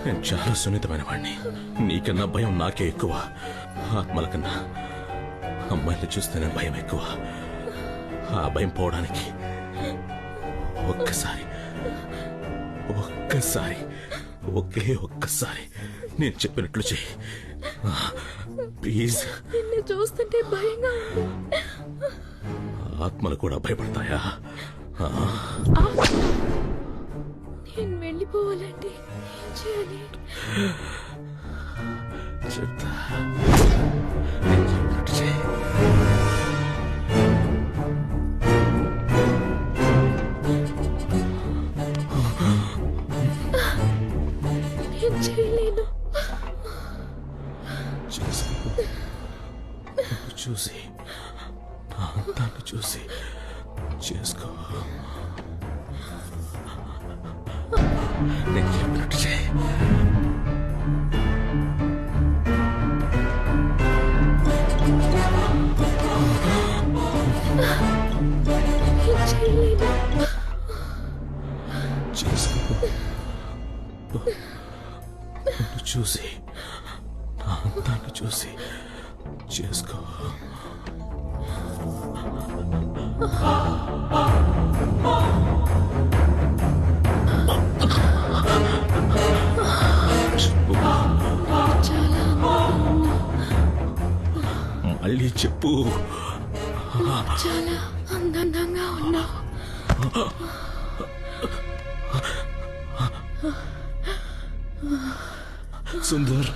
నేను చాలా సున్నితమైన వాడిని. నీకన్నా భయం నాకే ఎక్కువ. ఆత్మల కన్నా అమ్మాయిని చూస్తేనే భయం ఎక్కువ. ఆ భయం పోవడానికి ఒక్కసారి నేను చెప్పినట్లు చెయ్యి ప్లీజ్. నిన్ను చూస్తుంటే భయంగా ఉంది. ఆత్మలు కూడా భయపడతాయా? నేను వెళ్ళిపోవాలంటే ఏం చేయాలి? చెప్తా. నేను చెప్పినట్టు చెయ్యి. నేను చేయలేను. చూసి నా అంతాన్ని చూసి చేసుకో. నేను చెప్పినట్టు చేయి. చేసుకో. చూసి నా అంతాన్ని చూసి చేసుకో. మళ్ళీ చెప్పు. చాలా అందంగా ఉన్నావు. సుందర్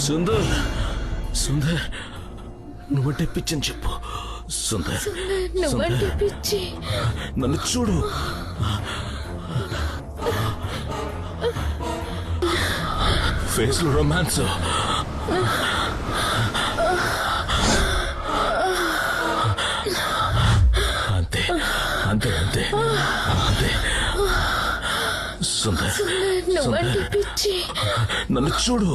సుందర్ సుందర్ నువ్వంటే పిచ్చని చెప్పు. సుందర్ నువ్వంటే పిచ్చి. నన్ను చూడు. ఫేస్ లో రొమాన్స్. అంతే అంతే అంతే అంతే. సుందర్ నువ్వంటే పిచ్చి. నన్ను చూడు.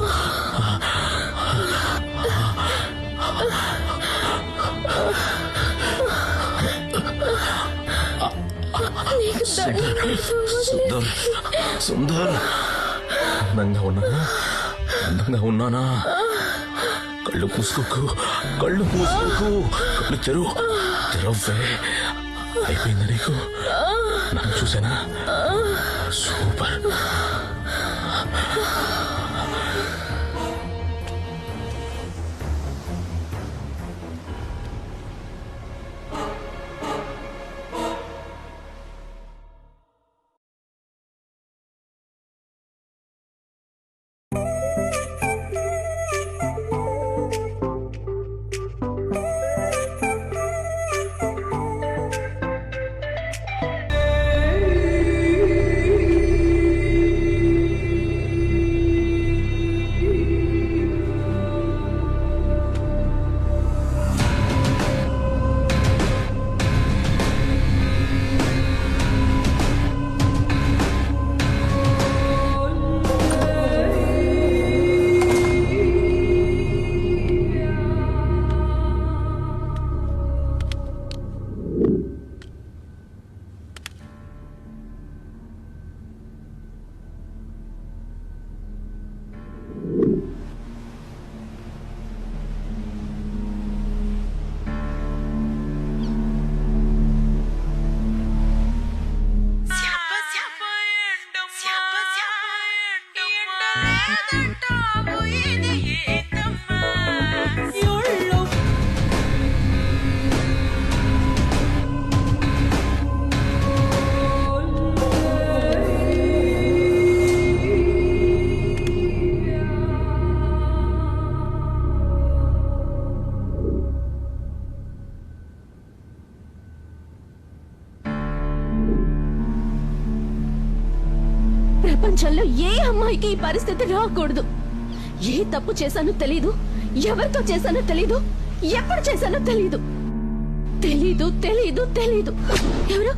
సుందర్ సుందర్ అందంగా ఉన్నానా? కళ్ళు మూసుకోకు. కళ్ళు తెరవ్వే. అయిపోయిందా నీకు? నన్ను చూసానా? సూపర్. ప్రపంచంలో ఏ అమ్మాయికి ఈ పరిస్థితి రాకూడదు. ఏ తప్పు చేశానో తెలీదు, ఎవరితో చేశానో తెలీదు, ఎప్పుడు చేశానో తెలీదు. తెలీదు తెలీదు తెలీదు. ఎవరు?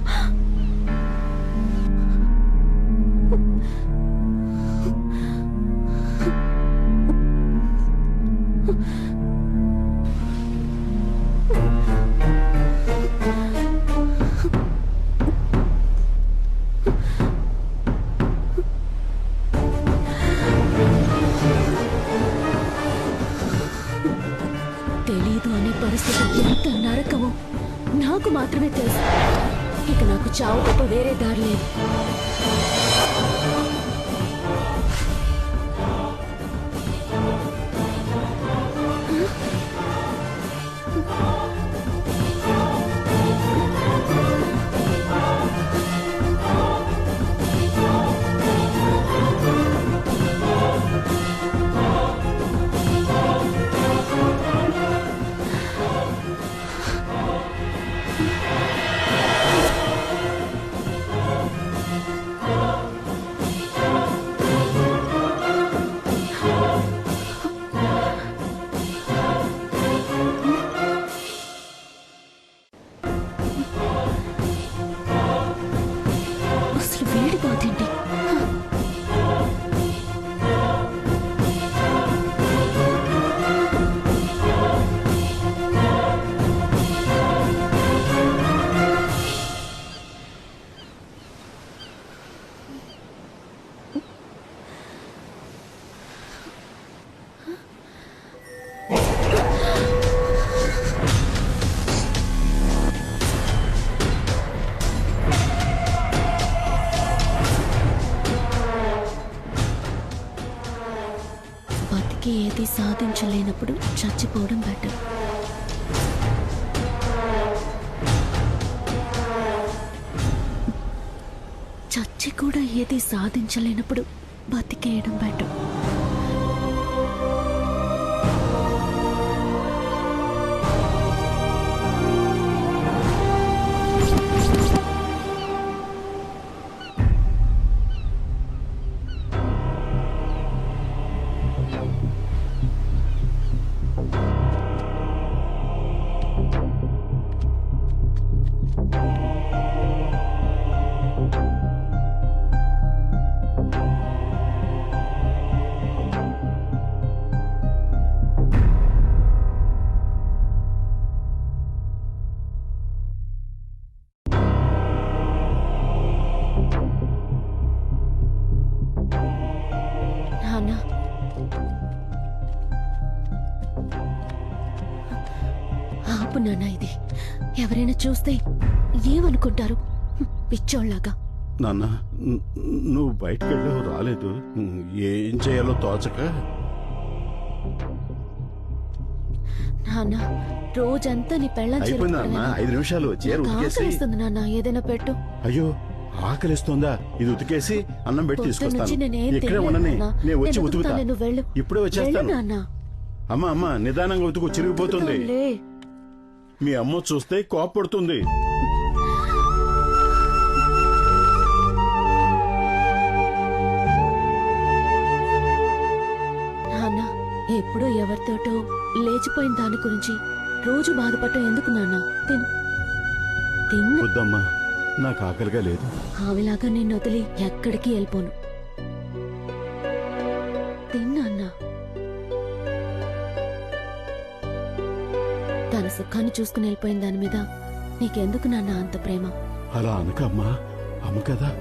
మాత్రమే తెలుసు. ఇక నాకు చావు తప్ప వేరే దారి లేదు. అసలు వేడి బాధేంటి? బతికి ఏది సాధించలేనప్పుడు చచ్చిపోవడం బెటర్. చచ్చి కూడా ఏది సాధించలేనప్పుడు బతికేయడం బెటర్. నాన్న, ఆపు నాన్న. ఇది ఎవరైనా చూస్తే ఏమనుకుంటారు? పిచ్చోళ్ళలాగా. నాన్న నువ్వు బయటికి వెళ్ళావు, రాలేదు. ఏం చేయాలో తోచక. నాన్న, రోజంతా నీ పెళ్ళం అయిపోయింది నాన్న, 5 నిమిషాలు చీర ఉతికేసి. ఆకలిస్తుంది నాన్న, ఏదైనా పెట్టు. అయ్యో ఆకలిస్తుందా? ఇది ఉతికేసి అన్నం పెట్టి పొద్దున్నుంచి తీసుకొస్తాను. నేనేం ఇక్కడే తినలేదు ఉండని, నాన్న. నేను వచ్చి నేను ఉతుకుతా. ఉతుకుతాను, నువ్వు వెళ్ళు. ఇప్పుడే వెళ్ళు వచ్చేస్తాను. నాన్న. అమ్మా నిదానంగా ఉతుకు, చిరిగిపోతుంది. ఉతుకుతానులే. మీ అమ్మ చూస్తే కోపడుతుంది. నాన్న, ఎప్పుడో ఎవరితోటో లేచిపోయిన దాని గురించి రోజు బాధపడటం ఎందుకు నాన్న? తిన్ను. వద్దమ్మా, నాకు ఆకలిగా లేదు. ఆవిలాగా నిన్ను వదిలి ఎక్కడికి వెళ్ళిపోను. తిన్నా. తన సుఖాన్ని చూసుకుని వెళ్ళిపోయిన దాని మీద నీకెందుకు నాన్న అంత ప్రేమ? అలా అనకమ్మా, అమ్మ కదా.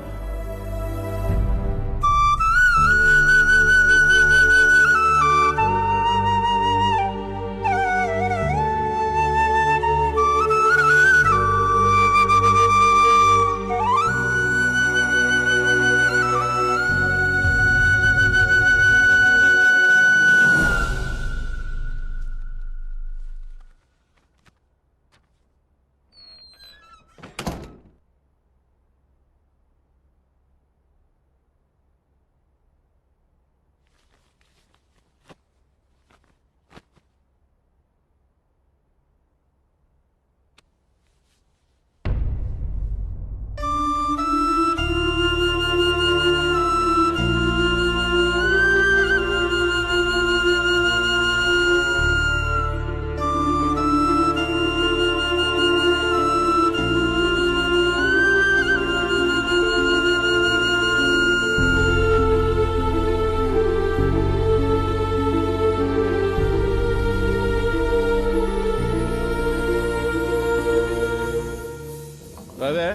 అదే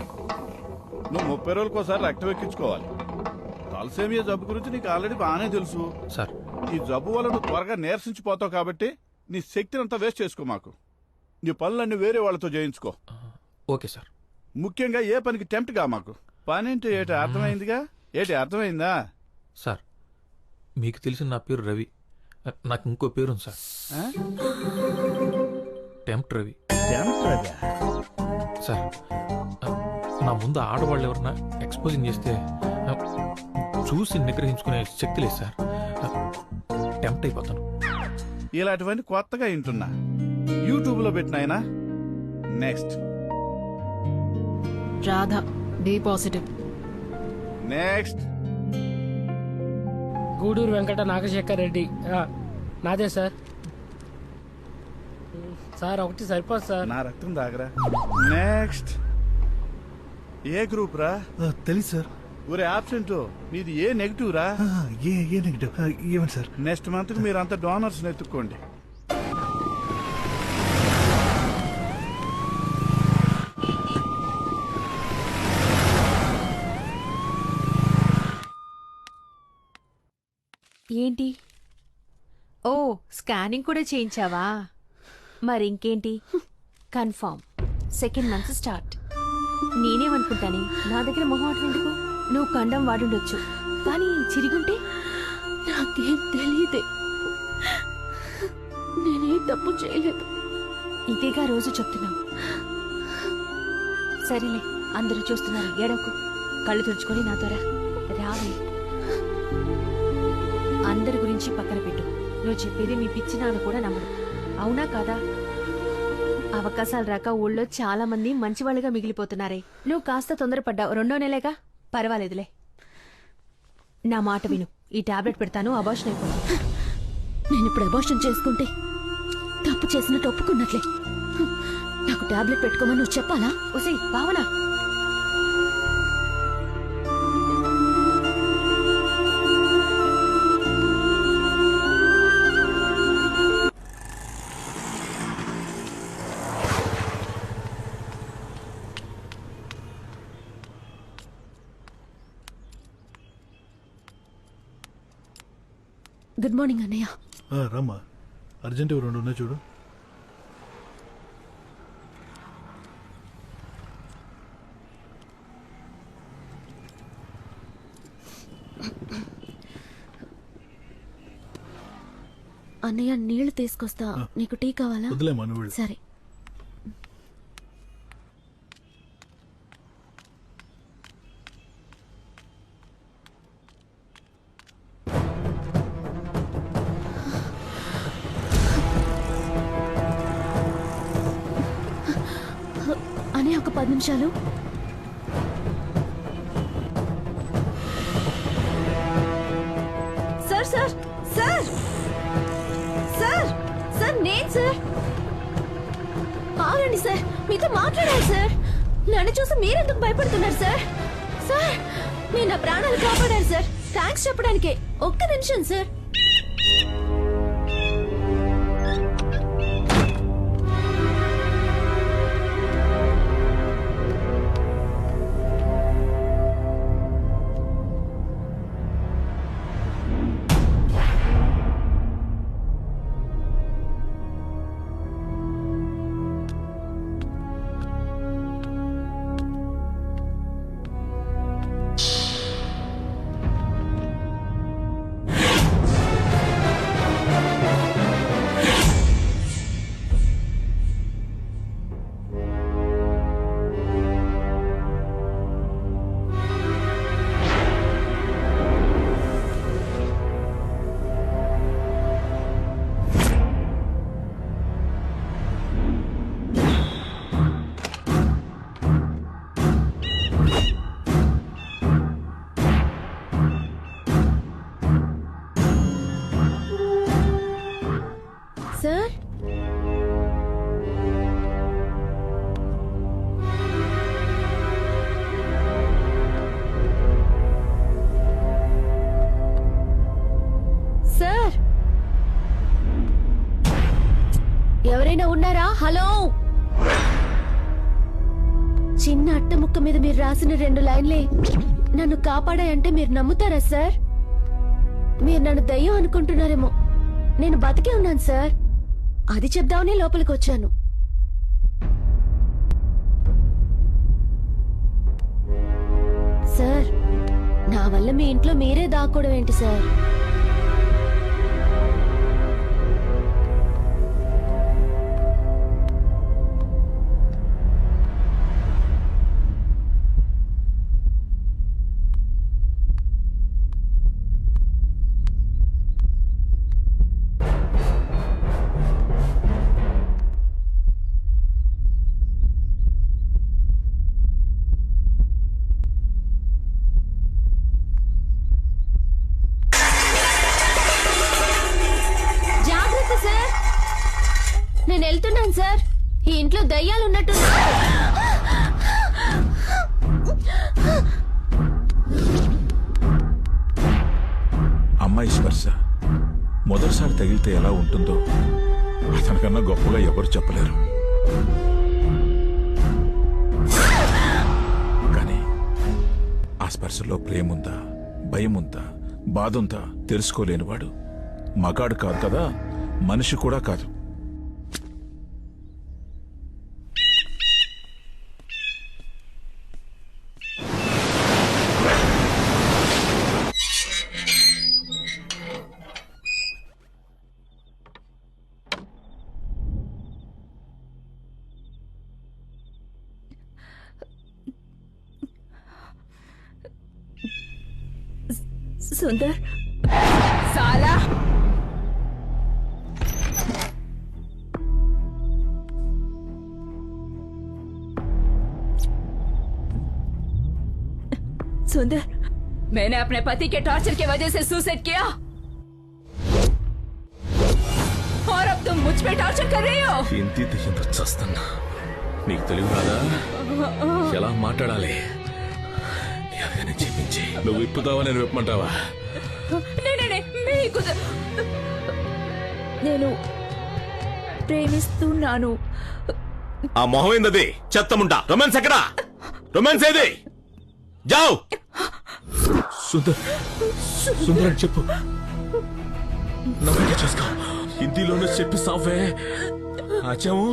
నువ్వు 30 రోజులకోసారి రక్తం ఎక్కించుకోవాలి. తలసేమియా జబ్బు గురించి నీకు ఆల్రెడీ బాగానే తెలుసు సార్. ఈ జబ్బు వల్ల నువ్వు త్వరగా నీరసించిపోతావు కాబట్టి నీ శక్తిని అంతా వేస్ట్ చేసుకో. మాకు నీ పనులన్నీ వేరే వాళ్ళతో చేయించుకో. Okay sir. ముఖ్యంగా ఏ పనికి టెంప్ట్ గా మాకు. పని అంటే ఏటి అర్థమైందిగా? ఏటి అర్థమైందా? సార్ మీకు తెలిసిన నా పేరు రవి, నాకు ఇంకో పేరు ఉంది సార్, ఆ? టెంప్ట్ రవి. టెంప్ట్ అదా? సార్ నా ముందు ఆడవాళ్ళు ఎవరన్నా ఎక్స్పోజింగ్ చేస్తే చూసి నిగ్రహించుకునే శక్తి లేదు సార్, టెంప్ట్ అయిపోతాను. ఇలాంటివన్నీ కొత్తగా వింటున్నా. యూట్యూబ్ లో పెట్టినాయనా. Next Radha, B positive. Next Guduru Venkata Nagasekhar Reddy. నాదే సార్. సార్ ఒకటి సరిపోదు సార్. నా రక్తం దాగరా. నెక్స్ట్ ఏ గ్రూప్ రా? తెలీదు సార్. ఒరే ఆబ్సెంట్, నీది ఏ నెగిటివ్ రా? ఏ నెగిటివ్ ఏమండి సార్? నెక్స్ట్ మంత్ కి మీరంతా డోనర్స్ ఎత్తుక్కోండి. ఏంటి? ఓ, స్కానింగ్ కూడా చేయించావా? మరింకేంటి, కన్ఫర్మ్ సెకండ్ మంత్ స్టార్ట్. నేనేమనుకుంటానే, నా దగ్గర మొహమాటం ఎందుకు? నువ్వు కండం వాడుండొచ్చు, కానీ చిరిగుంటే నాకేం తెలియదే. నేనే తప్పు చేయలేదు. ఇదేగా రోజు చెప్తున్నావు. సరేలే, అందరూ చూస్తున్నారు, ఏడవకు. కళ్ళు తుడుచుకొని నాతో రా. రావే. అందరి గురించి పక్కన పెట్టు. నువ్వు చెప్పేది మీ పిచ్చి నాన్న కూడా నమ్మడు. అవునా కాదా? అవకాశాలు రాక ఊళ్ళో చాలా మంది మంచివాళ్ళుగా మిగిలిపోతున్నారే. నువ్వు కాస్త తొందరపడ్డావు. 2వ నెలేగా, పర్వాలేదులే. నా మాట విను. ఈ టాబ్లెట్ పెడతాను, అబార్షన్ అయిపోతుంది. నేను ఇప్పుడు అబార్షన్ చేసుకుంటే తప్పు చేసినట్టు ఒప్పుకున్నట్లే. నాకు టాబ్లెట్ పెట్టుకోమని నువ్వు చెప్పాలా? ఒసే భావన, గుడ్ మార్నింగ్ అన్నయ్య. రమ్మా, అర్జెంట్ 2 ఉన్నాయి చూడు. అన్నయ్య నీళ్లు తీసుకొస్తా. నీకు టీ కావాలా? వదిలేమా, నువ్వు వెళ్ళు. సరే. అన్నయ్య ఒక 10 నిమిషాలు. Sir sir sir sir sir, నేను సార్. ఆగండి సార్, మీతో మాట్లాడాలి సార్. నన్ను చూసి మీరెందుకు భయపడుతున్నారు సార్? సార్, మీరు నా ప్రాణాలు కాపాడారు సార్. థ్యాంక్స్ చెప్పడానికే. ఒక్క నిమిషం సార్. సార్, సార్, ఎవరైనా ఉన్నారా? హలో. చిన్న అట్ట ముక్క మీద మీరు రాసిన 2 లైన్లే నన్ను కాపాడాయంటే మీరు నమ్ముతారా సార్? మీరు నన్ను దయ్యం అనుకుంటున్నారేమో. నేను బతికే ఉన్నాను సార్. అది చెప్దామని లోపలికి వచ్చాను. సార్ నా వల్ల మీ ఇంట్లో మీరే దాక్కోవడం ఏంటి సార్? జాగ్రత్త సార్, నేను వెళ్తున్నాను సార్. ఈ ఇంట్లో దయ్యాలు ఉన్నట్టు. అమ్మాయి స్పర్శ మొదటిసారి తగిలితే ఎలా ఉంటుందో అతనికన్నా గొప్పగా ఎవరు చెప్పలేరు. కానీ ఆ స్పర్శలో ప్రేముందా, భయముందా, బాధుందా తెలుసుకోలేనివాడు మగాడు కాదు కదా, మనిషి కూడా కాదు. సుందర్ సాలా सुंदर, मैंने अपने पति के टॉर्चर की वजह से सुसाइड किया और अब तुम मुझ पे टॉर्चर कर रही हो. ఇంటి దయ్యంతో చస్తున్నా. నీకు తెలివి రాదా ఎలా మాట్లాడాలి? ఎవరైనా చెప్పించి నువ్వు విప్పుతావా, నేను విప్పమంటావా? నేను ప్రేమిస్తున్నాను. ఆ మొహం ఏందది? చెత్తముంటా. రొమాన్స్ ఎక్కడా? రొమాన్స్ ఏది? జావ్. సుందర్, సుందర్ అని చెప్పు. నవ్వుగా చూసుకో. హిందీలోనే చెప్పి సావే. ఆచాము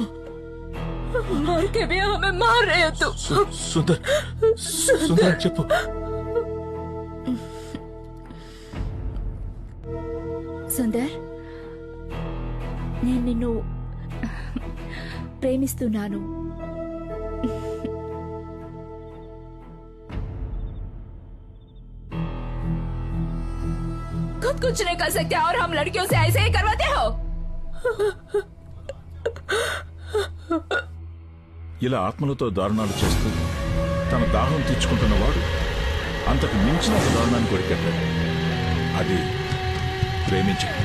मर के भी हमें मार रहे हो तुम. సుందర్, సుందర్ అని చెప్పు. సుందర్, నేను నిన్ను ప్రేమిస్తున్నాను. खुद कुछ नहीं कर सकते और हम लड़कियों से ऐसे ही करवाते हो. ఇలా ఆత్మలతో దారుణాలు చేస్తూ తన దాహం తీర్చుకుంటున్నవాడు అంతకు మించిన ఒక దారుణాన్ని కొడికెట్టాడు. అది ప్రేమించడం.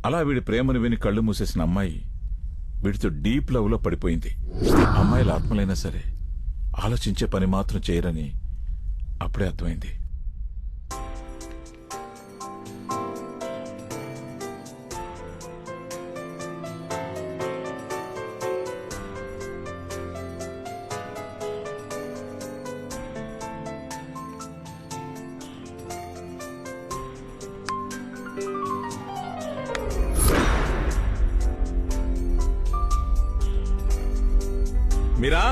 అలా వీడి ప్రేమను విని కళ్ళు మూసేసిన అమ్మాయి వీడితో డీప్ లవ్ లో పడిపోయింది. అమ్మాయిల ఆత్మలైనా సరే ఆలోచించే పని మాత్రం చేయరని అప్పుడే అర్థమైంది. మీరా,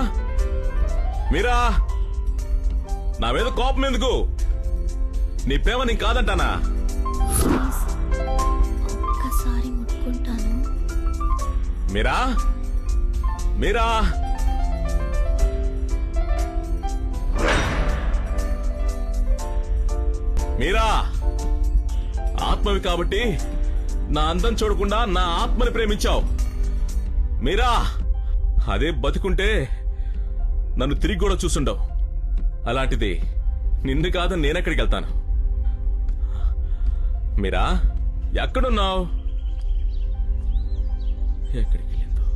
మీరా, నా మీద కోపం ఎందుకు? నీ ప్రేమ నీ కాదంటానా? ఒక్కసారి ముట్టుకుంటాను. మీరా, మీరా మీరా ఆత్మవి కాబట్టి నా అందం చూడకుండా నా ఆత్మని ప్రేమించావు. మీరా అదే బతికుంటే నన్ను తిరిగి కూడా చూసుండవు. అలాంటిది నిన్ను కాదని నేనెక్కడికి వెళ్తాను? మీరా ఎక్కడున్నావు? ఎక్కడికి వెళ్ళిందో?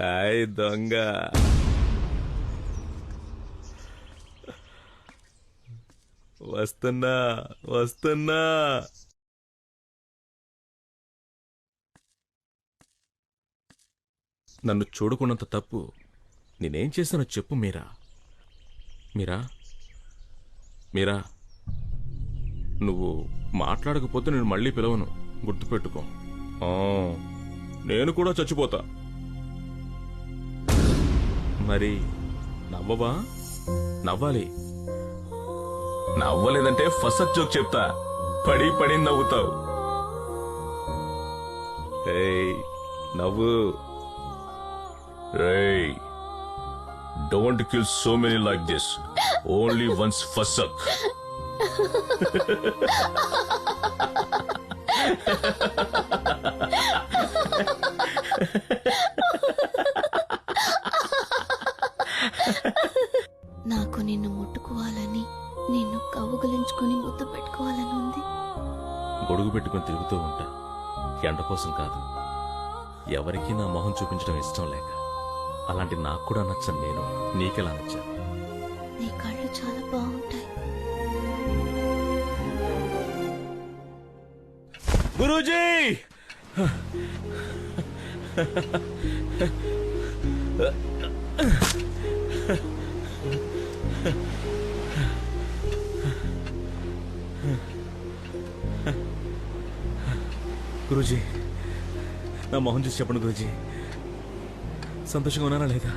హాయ్ దొంగ. వస్తున్నా వస్తున్నా. నన్ను చూడకున్నంత తప్పు నేనేం చేశానో చెప్పు మీరా. మీరా మీరా నువ్వు మాట్లాడకపోతే నేను మళ్ళీ పిలవను, గుర్తుపెట్టుకో. నేను కూడా చచ్చిపోతా. మరి నవ్వవా? నవ్వాలి. నవ్వలేదంటే ఫస్ట్ జోక్ చెప్తా, పడి పడి నవ్వుతావు. నవ్వు. Don't kill so many like this. Only once fusak. నాకు నిన్ను ముట్టుకోవాలని, నిన్ను కవ్వుగలించుకుని ముద్దు పెట్టుకోవాలని ఉంది. గొడుగు పెట్టుకుని తిరుగుతూ ఉంటా, ఎండ కోసం కాదు. ఎవరికీ నా మొహం చూపించడం ఇష్టం లేక. అలాంటి నాకు కూడా నచ్చను నేను. నీకెలా నచ్చాను? నీ కళ్ళు చాలా బాగుంటాయి. గురూజీ! గురూజీ, నా మొహం చూసి చెప్పండి గురూజీ, సంతోషంగా ఉన్నానా లేదా?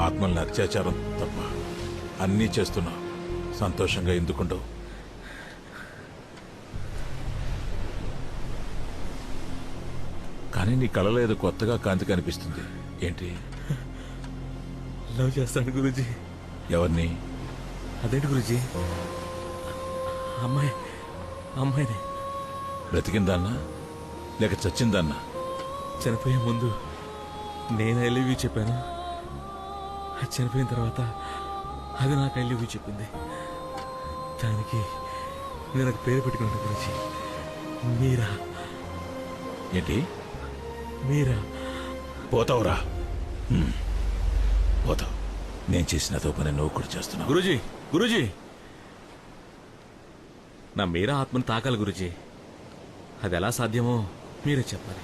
ఆత్మల్ని అత్యాచారం తప్ప అన్నీ చేస్తున్నా, సంతోషంగా ఎందుకుండవు? కానీ నీ కళలో ఏదో కొత్తగా కాంతి కనిపిస్తుంది. ఏంటి? లవ్ చేస్తాను గురూజీ. ఎవరిని? అదేంటి గురూజీ? అమ్మాయిని. బ్రతికిందాన్నా లేక చచ్చిందాన్నా? చనిపోయే ముందు నేను ఐ లవ్ యూ చెప్పాను. చనిపోయిన తర్వాత అది నాకు ఐ లవ్ యూ చెప్పింది. దానికి నేను నాకు పేరు పెట్టుకున్నాను గురించి. మీరా. ఏంటి? మీరా. పోతావురా, పోతావు. నేను చేసినదో పని నువ్వు కూడా చేస్తున్నావు. గురూజీ నా మీరా ఆత్మను తాకాలి గురూజీ. అది ఎలా సాధ్యమో మీరే చెప్పాలి.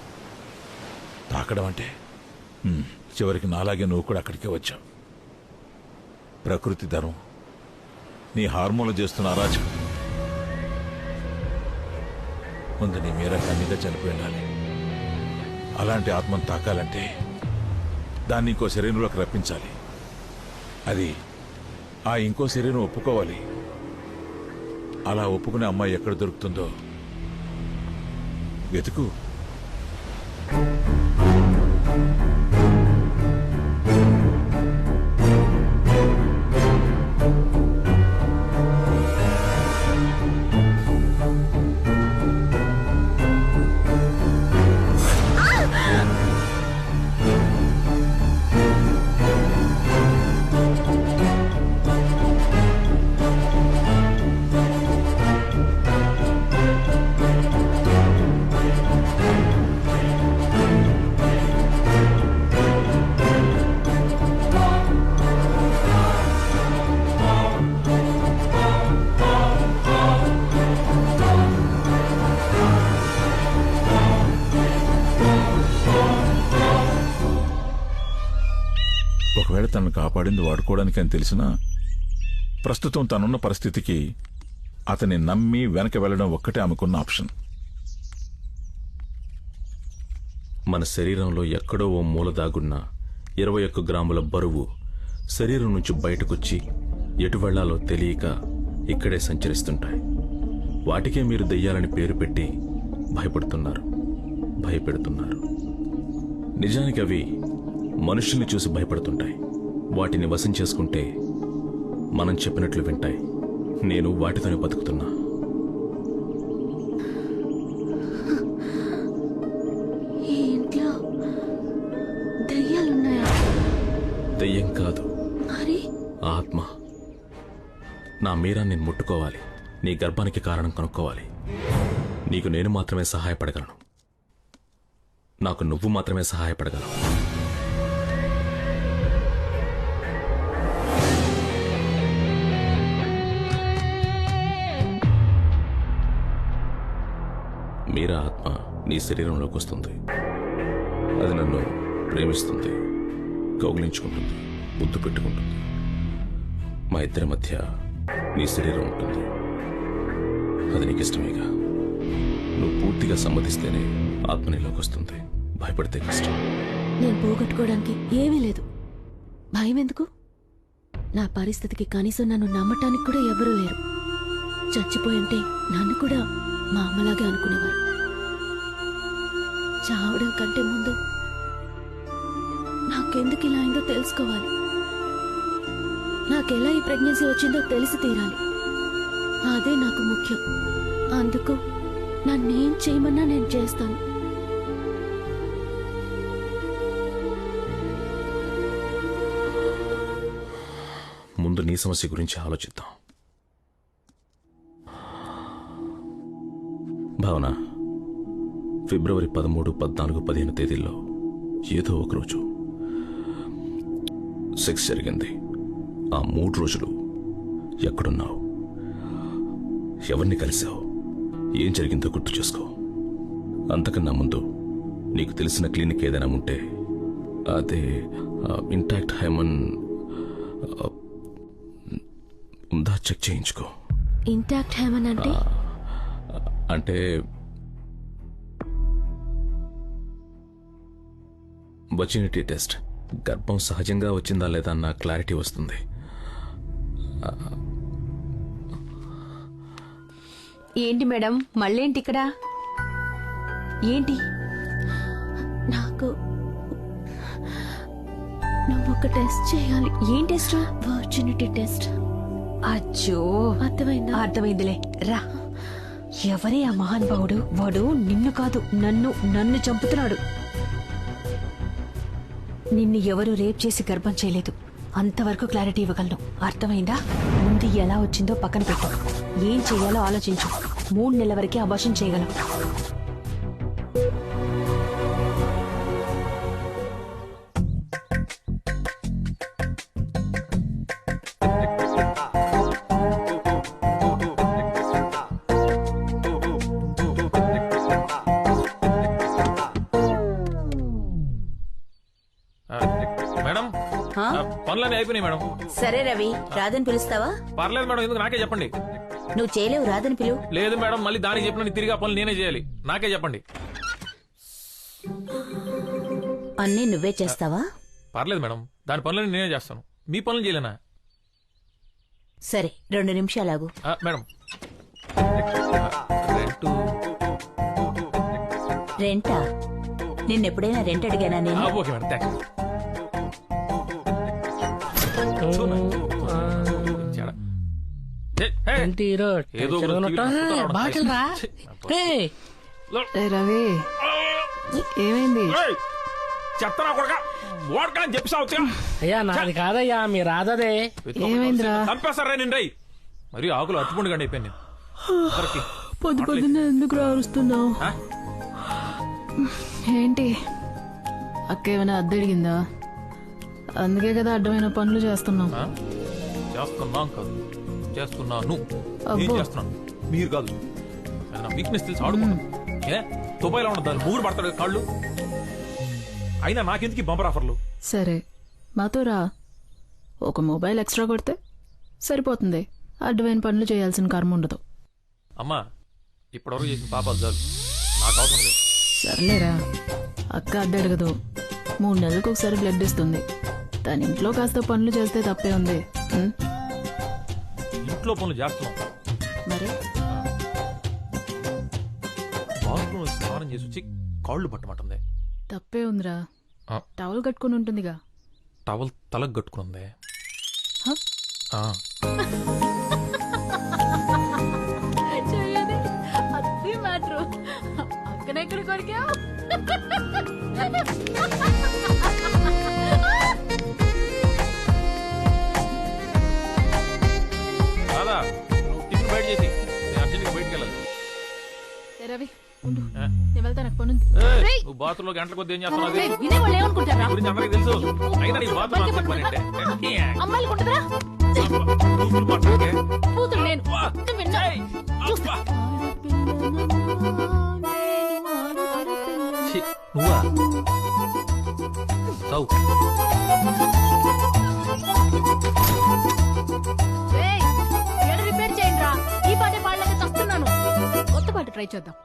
తాకడం అంటే చివరికి నాలాగే నువ్వు కూడా అక్కడికే వచ్చావు. ప్రకృతి ధర్మం, నీ హార్మోన్లు చేస్తున్న అరాచకం. ముందు నీ మీరా కన్నీగా చనిపోయి ఉండాలి. అలాంటి ఆత్మను తాకాలంటే దాన్ని ఇంకో శరీరంలోకి రప్పించాలి. అది ఆ ఇంకో శరీరం ఒప్పుకోవాలి. అలా ఒప్పుకునే అమ్మాయి ఎక్కడ దొరుకుతుందో వెతుకు. ఒకవేళ తనను కాపాడింది వాడుకోవడానికి అని తెలిసినా ప్రస్తుతం తనున్న పరిస్థితికి అతన్ని నమ్మి వెనక వెళ్లడం ఒక్కటే ఆమెకున్న ఆప్షన్. మన శరీరంలో ఎక్కడో ఓ మూల దాగున్న 21 గ్రాముల బరువు శరీరం నుంచి బయటకొచ్చి ఎటు వెళ్లాలో తెలియక ఇక్కడే సంచరిస్తుంటాయి. వాటికే మీరు దెయ్యాలని పేరు పెట్టి భయపెడుతున్నారు. నిజానికి అవి మనుషుల్ని చూసి భయపడుతుంటాయి. వాటిని వశం చేసుకుంటే మనం చెప్పినట్లు వింటాయి. నేను వాటితోనే బతుకుతున్నా. ఈ ఇంట్లో దెయ్యాలున్నాయా? దెయ్యం కాదు, మరి ఆత్మ. నా మీరా నేను ముట్టుకోవాలి, నీ గర్భానికి కారణం కనుక్కోవాలి. నీకు నేను మాత్రమే సహాయపడగలను. నాకు నువ్వు మాత్రమే సహాయపడగలవు. మీరా ఆత్మ నీ శరీరంలోకి వస్తుంది. అది నన్ను ప్రేమిస్తుంది, కౌగిలించుకుంటుంది, ముద్దు పెట్టుకుంటుంది. మా ఇద్దరి మధ్య నీ శరీరం ఉంటుంది. అది నీకు ఇష్టమేగా. నువ్వు పూర్తిగా సమ్మతిస్తేనే ఆత్మ నీలోకి వస్తుంది. భయపడితే కష్టం. నేను పోగొట్టుకోవడానికి ఏమీ లేదు. భయం ఎందుకు? నా పరిస్థితికి కనీసం నన్ను నమ్మటానికి కూడా ఎవరూ లేరు. చచ్చిపోయింటే నన్ను కూడా మా అమ్మలాగే అనుకునేవారు. చావడం కంటే ముందు నాకెందుకు ఇలా అయిందో తెలుసుకోవాలి. నాకెలా ఈ ప్రెగ్నెన్సీ వచ్చిందో తెలిసి తీరాలి. అదే నాకు ముఖ్యం. అందుకు నన్నేం చేయమన్నా నేను చేస్తాను. ముందు నీ సమస్య గురించి ఆలోచిద్దాం. భావన, ఫిబ్రవరి 13, 14, 15 తేదీల్లో ఏదో ఒకరోజు సెక్స్ జరిగింది. ఆ 3 రోజులు ఎక్కడున్నావు? ఎవరిని కలిసావు? ఏం జరిగిందో గుర్తు చేసుకో. అంతకన్నా ముందు నీకు తెలిసిన క్లినిక్ ఏదైనా ఉంటే అదే ఇంటాక్ట్ హైమన్ ఉందా చెక్ చేయించుకో. ఇంటాక్ట్ హైమన్ అంటే? అంటే వచినిటీ టెస్ట్. గర్భం సహజంగా వచ్చిందా లేదా అన్న క్లారిటీ వస్తుంది. ఏంటి మేడం, మళ్ళేంటి ఇక్కడ? ఏంటి? నాకు నువ్వు ఒక టెస్ట్ చేయాలి. ఏం టెస్ట్? Virginity test. అచ్చో, అర్థమైందా? అర్థమైందిలే, రా. ఎవరే ఆ మహానుభావుడు? వాడు నిన్ను కాదు, నన్ను చంపుతున్నాడు. నిన్ను ఎవరు రేప్ చేసి గర్భం చేయలేదు. అంతవరకు క్లారిటీ ఇవ్వగలను. అర్థమైందా? ముందు ఎలా వచ్చిందో పక్కన పెట్టు. ఏం చేయాలో ఆలోచించు. 3 నెలల వరకే అబార్షన్ చేయగలం. మేడం, పనులన్నీ అయిపోయినాయి మేడం. సరే రవి, రాదని పిలుస్తావా? పర్లేదు మేడం, ఎందుకు నాకే చెప్పండి. నువ్వు చేయలేవు, రాదని పిలువు. లేదు మేడం, మళ్ళీ దానికి చెప్పిన తిరిగి ఆ పనులు నేనే చేయాలి. నాకే చెప్పండి. అన్నీ నువ్వే చేస్తావా? పర్లేదు మేడం, దాని పనులని నేనే చేస్తాను. మీ పనులు చేయలేనా? సరే, 2 నిమిషాలాగు. మేడం, రెంటా? నిన్నెప్పుడైనా రెంట్ అడిగానా నేను? Okay madam, thanks. ఏమైంది? చెత్తనా కొడకా, ఓడకని చెప్పి అయ్యా నాది కాదయ్యా, మీ రాధదే. ఏమైందిరా? చంపేస్తారా నిండై? మరి ఆకులు అట్టుపండు గండి అయిపోయాను నేను. పొద్దున్నే ఎందుకు రారుస్తున్నావు? ఏంటి అక్క ఏమైనా అద్దెడిగిందా? అందుకే కదా అడ్డమైన పనులు చేస్తున్నాం. చేస్తున్నాం కాదు, చేస్తున్నాను. ఏం చేస్తున్నాను? మీరు కాదు. నా వీక్నెస్ తెలిసి ఆడుకున్నాను. ఏ తుబాయిలో ఉన్న దాన్ని ముగ్గురు పడతాడు కాళ్ళు. అయినా నాకెందుకు బంపర్ ఆఫర్లు? సరే మాతో రా, ఒక మొబైల్ ఎక్స్ట్రా కొడితే సరిపోతుంది. అడ్డమైన పనులు చేయాల్సిన కర్మ ఉండదు. అమ్మా, ఇప్పటివరకు చేసిన పాపాలు చాలు, నాకు అవసరం లేదు. సర్లేరా, అక్క అద్దె అడగదు. 3 నెలలకు ఒకసారి బ్లడ్ ఇస్తుంది. తన ఇంట్లో కాస్త పనులు చేస్తే తప్పే ఉంది ఉం? ఇంట్లో పనులు చేస్తున్నాం మరి బాత్రూమ్ స్నానం చేసి వచ్చి కాళ్ళు పట్టమంటుంది. తప్పే ఉందిరా. ఆ. టవల్ కట్టుకుని ఉంటుందిగా. టవల్ తలకు కట్టుకుంది. హ? అది మ్యాటర్. అక్కడెక్కడ కొరికా? రాదా నువ్వు టిఫిన్ బయట చేసి నేను అర్జెంట్గా బయటకు వెళ్ళాలి. రవి ఉండు, నేను వెళ్తాను, నాకు పనుంది. ఏయ్, నువ్వు బాత్రూమ్ లో గంటల కొద్ది ఏం చేస్తున్నావు? అది వినేవాళ్ళు ఏమనుకుంటారా? నీ గురించి అందరికీ తెలుసు. అయినా నీ బాత్రూమ్ అంతే పని అంటే అమ్మాయిలు ఉంటుందా? కూతురు మాట్లాడే. కూతురు నేను. నువ్వు విన్నా? ఏయ్, అబ్బా. ఛీ, నువ్వా చావు. ఏయ్, ఏడ రిపేర్ చేయండి రా. ఈ పాటే పాడలేక చస్తున్నాను. కొత్త పాట ట్రై చేద్దాం.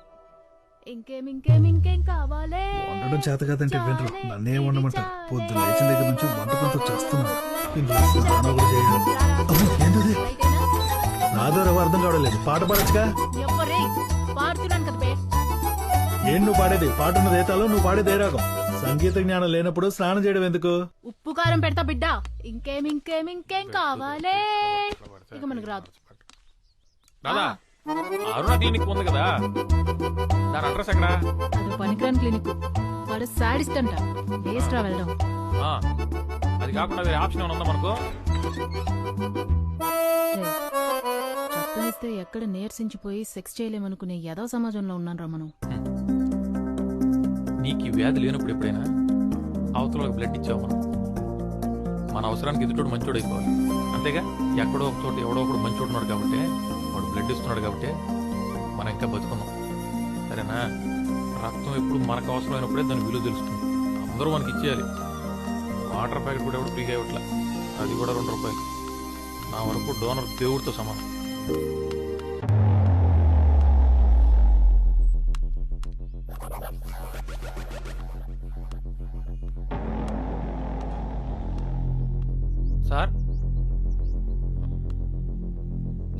ఇంకేం కావాలే? వండడం చేత కాదంటే వినరు. నన్నే వండమంటారు. పొద్దున్న లేచిన దగ్గర నుంచి వంట పనితో చేస్తున్నాను. ఏంటది? నాదో రవ్వ అర్థం కావడం లేదు. పాట పాడచ్చుగా. ఎవ్వరే పాడుతున్నాను కదా బే. ఏం నువ్వు పాడేది? పాట ఉన్నది ఏ తాలో, నువ్వు పాడేది ఏ రాగం? సంగీత జ్ఞానం లేనప్పుడు స్నానం చేయడం ఎందుకు? ఉప్పు కారం పెడతా బిడ్డ. ఇంకేం కావాలే? ఇక మనకు రాదు. రాదా అరుణ క్లినిక్ ఉంది కదా, దాని అడ్రస్ ఎక్కడ? అది పనికిరాని క్లినిక్. వాడు సాడిస్ట్ అంట. వేస్ట్ రా వెళ్ళడం. అది కాకుండా వేరే ఆప్షన్ ఏమైనా ఉందా మనకు? చెప్పనిస్తే ఎక్కడ నీరసించిపోయి సెక్స్ చేయలేమనుకునే యదో సమాజంలో ఉన్నాను రా మనం. నీకు ఈ వ్యాధి లేనప్పుడు ఎప్పుడైనా అవతల బ్లడ్ ఇచ్చావు మనం. మన అవసరానికి ఎదుటోడు మంచోడు అయిపోవాలి, అంతేగా? ఎక్కడో ఒక చోట ఎవడో ఒకడు మంచోడు ఉన్నాడు కాబట్టి, వాడు బ్లడ్ ఇస్తున్నాడు కాబట్టి మనం ఇంకా బతుకున్నాం, సరేనా? రక్తం ఎప్పుడు మనకు అవసరమైనప్పుడే దాని విలువ తెలుస్తుంది. అందరూ మనకి ఇచ్చేయాలి. వాటర్ ప్యాకెట్ కూడా ఎవడు ఫ్రీగా ఇవ్వట్లే, అది కూడా 2 రూపాయలు. నా వరకు డోనర్ దేవుడితో సమానం. సార్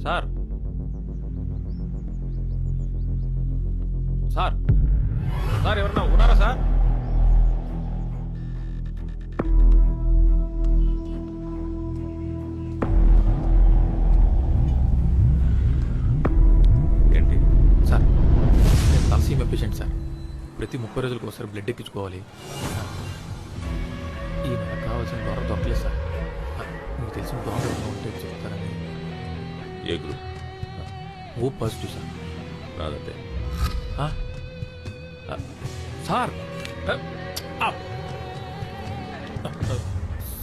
సార్ సార్ సార్ ఎవరన్నా ఉన్నారా సార్? ఏంటి సార్, నేను తలసీమ పేషెంట్ సార్. ప్రతి 30 రోజులకు ఒకసారి బ్లడ్ ఎక్కించుకోవాలి. ఈ నెల కావాల్సిన డోనర్ దొరకలేదు సార్. మీకు తెలిసిన డోనర్ ఉంటే చెప్తారని. A group? O positive sir. రాదంటే సార్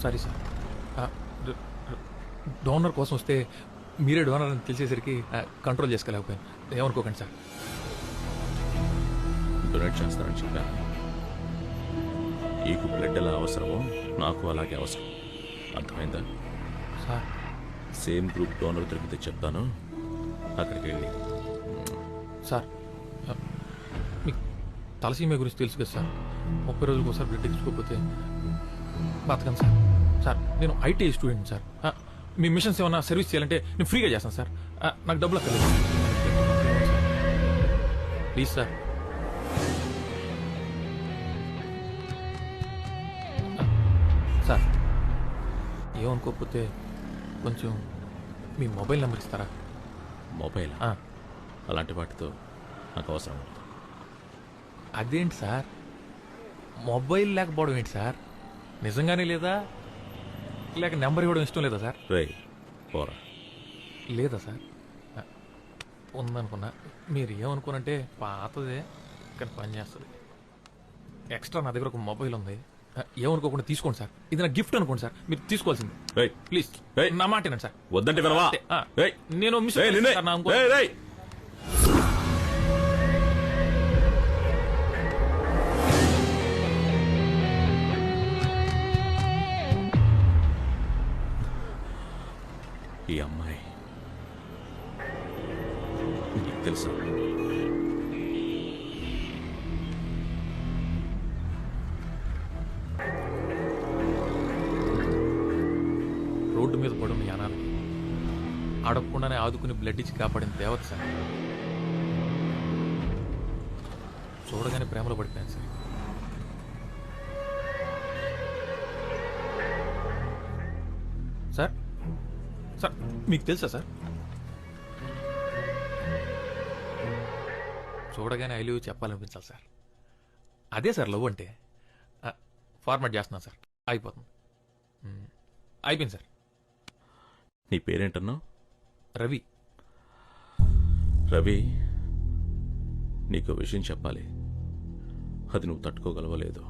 సారీ సార్, డోనర్ కోసం వస్తే మీరే డోనర్ అని తెలిసేసరికి కంట్రోల్ చేసుకోలేకపోయాను. ఏమనుకోకండి సార్. డొనేట్ చేస్తానని చెప్పాను. నీకు బ్లడ్ ఎలా అవసరమో నాకు అలాగే అవసరం, అర్థమైందా? సార్ సేమ్ గ్రూప్ డోనర్ దొరికితే చెప్తాను, అక్కడికి వెళ్ళి. సార్ మీకు తలసీమ గురించి తెలుసు కదా సార్. 30 రోజులకు ఒకసారి బ్లడ్ ఎక్కించుకోకపోతే బతకండి సార్. సార్ నేను IT student sir. Me machines ఏమన్నా సర్వీస్ చేయాలంటే నేను ఫ్రీగా చేస్తాను సార్. నాకు డబ్బులు అక్కర్లేదు ప్లీజ్ సార్. సార్ ఏమనుకోకపోతే కొంచెం మీ మొబైల్ నెంబర్ ఇస్తారా? మొబైల్? అలాంటి వాటితో నాకు అవసరం లేదు. అదేంటి సార్, మొబైల్ లేకపోవడం ఏంటి సార్? నిజంగానే లేదా, లేక నెంబర్ ఇవ్వడం ఇష్టం లేదా సార్? పోరా. లేదా సార్? ఉందనుకున్నా. మీరు ఏమనుకోనంటే పాతదే కానీ పని చేస్తుంది. ఎక్స్ట్రా నా దగ్గర ఒక మొబైల్ ఉంది, ఏమనుకోకుండా తీసుకోండి సార్. ఇది నా గిఫ్ట్ అనుకోండి సార్, మీరు తీసుకోవాల్సింది. ప్లీజ్ నా మాట వినండి సార్. వద్దంటే వినవా? నేను మిస్ ఈ అమ్మాయి నీకు తెలుసా? మీద పడున్న యానాలకి అడగకుండానే ఆదుకుని బ్లడ్ ఇచ్చి కాపాడిన దేవత సార్. చూడగానే ప్రేమలో పడిపోయాను సార్. సార్ సార్ మీకు తెలుసా సార్? చూడగానే ఐ లవ్ చెప్పాలనిపించాలి సార్. అదే సార్ లవ్ అంటే. ఫార్మాట్ చేస్తున్నాను సార్, అయిపోతుంది. అయిపోయింది సార్. నీ పేరేంటన్నావు? రవి. రవి, నీకు విషయం చెప్పాలి. అది నువ్వు తట్టుకోగలవలేదు.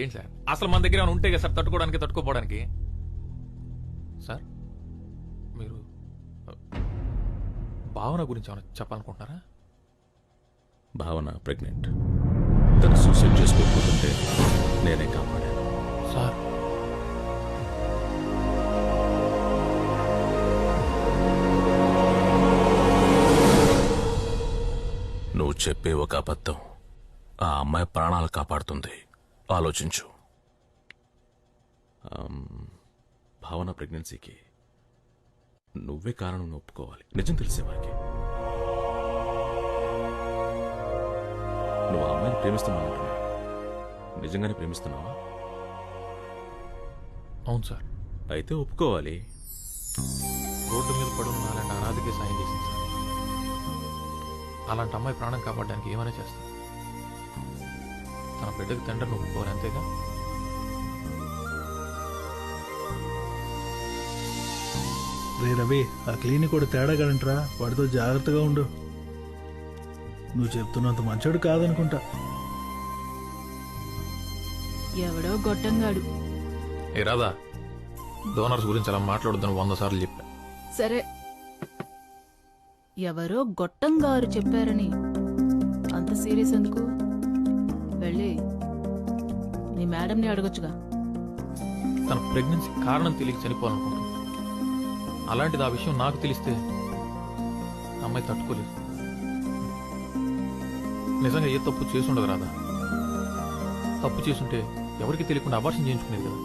ఏంటి సార్, అసలు మన దగ్గర ఏమైనా ఉంటే కదా సార్ తట్టుకోవడానికి, తట్టుకోపోవడానికి. సార్ మీరు భావన గురించి ఏమైనా చెప్పాలనుకుంటున్నారా? భావన ప్రెగ్నెంట్. తను సూసైడ్ చేసుకోకపోతుంటే నేనే కాపాడాను. సార్ నువ్వు చెప్పే ఒక అబద్ధం ఆ అమ్మాయి ప్రాణాలు కాపాడుతుంది. ఆలోచించు. భావన ప్రెగ్నెన్సీకి నువ్వే కారణం ఒప్పుకోవాలి. నిజం తెలిసేవారికి. నువ్వు ఆ అమ్మాయిని ప్రేమిస్తున్నావు అంటున్నా. నిజంగానే ప్రేమిస్తున్నావా? అవును సార్. అయితే ఒప్పుకోవాలి. రోడ్డు మీద పడున్న అలాంటి అనాథకే సాయం చేసింది సార్. అలాంటి అమ్మాయి ప్రాణం కాపాడడానికి ఏమైనా చేస్తాను. తన బిడ్డకి తండ్రిని ఒప్పుకోవాలి, అంతేగా? రే రవి, ఆ క్లినిక్ కూడా తేడాగలంటరా. వాడితో జాగ్రత్తగా ఉండు. నువ్వు చెప్తున్నంత మంచోడు కాదనుకుంటా. ఎవడో గొట్టంగాడు. ఏ రాదా, డోనర్స్ గురించి అలా మాట్లాడొద్దని 100 సార్లు చెప్పా. సరే, ఎవరో గొట్టంగారు చెప్పారని అంత సీరియస్ ఎందుకు? వెళ్ళి నీ మేడంని అడగొచ్చుగా. తన ప్రెగ్నెన్సీ కారణం తెలియక చనిపోవాలనుకుంటుంది. అలాంటిది ఆ విషయం నాకు తెలిస్తే అమ్మాయి తట్టుకోలేదు. నిజంగా ఏ తప్పు చేసుండదు రాదా. తప్పు చేసుంటే ఎవరికి తెలియకుండా అబార్షన్ చేయించుకునేది కదా.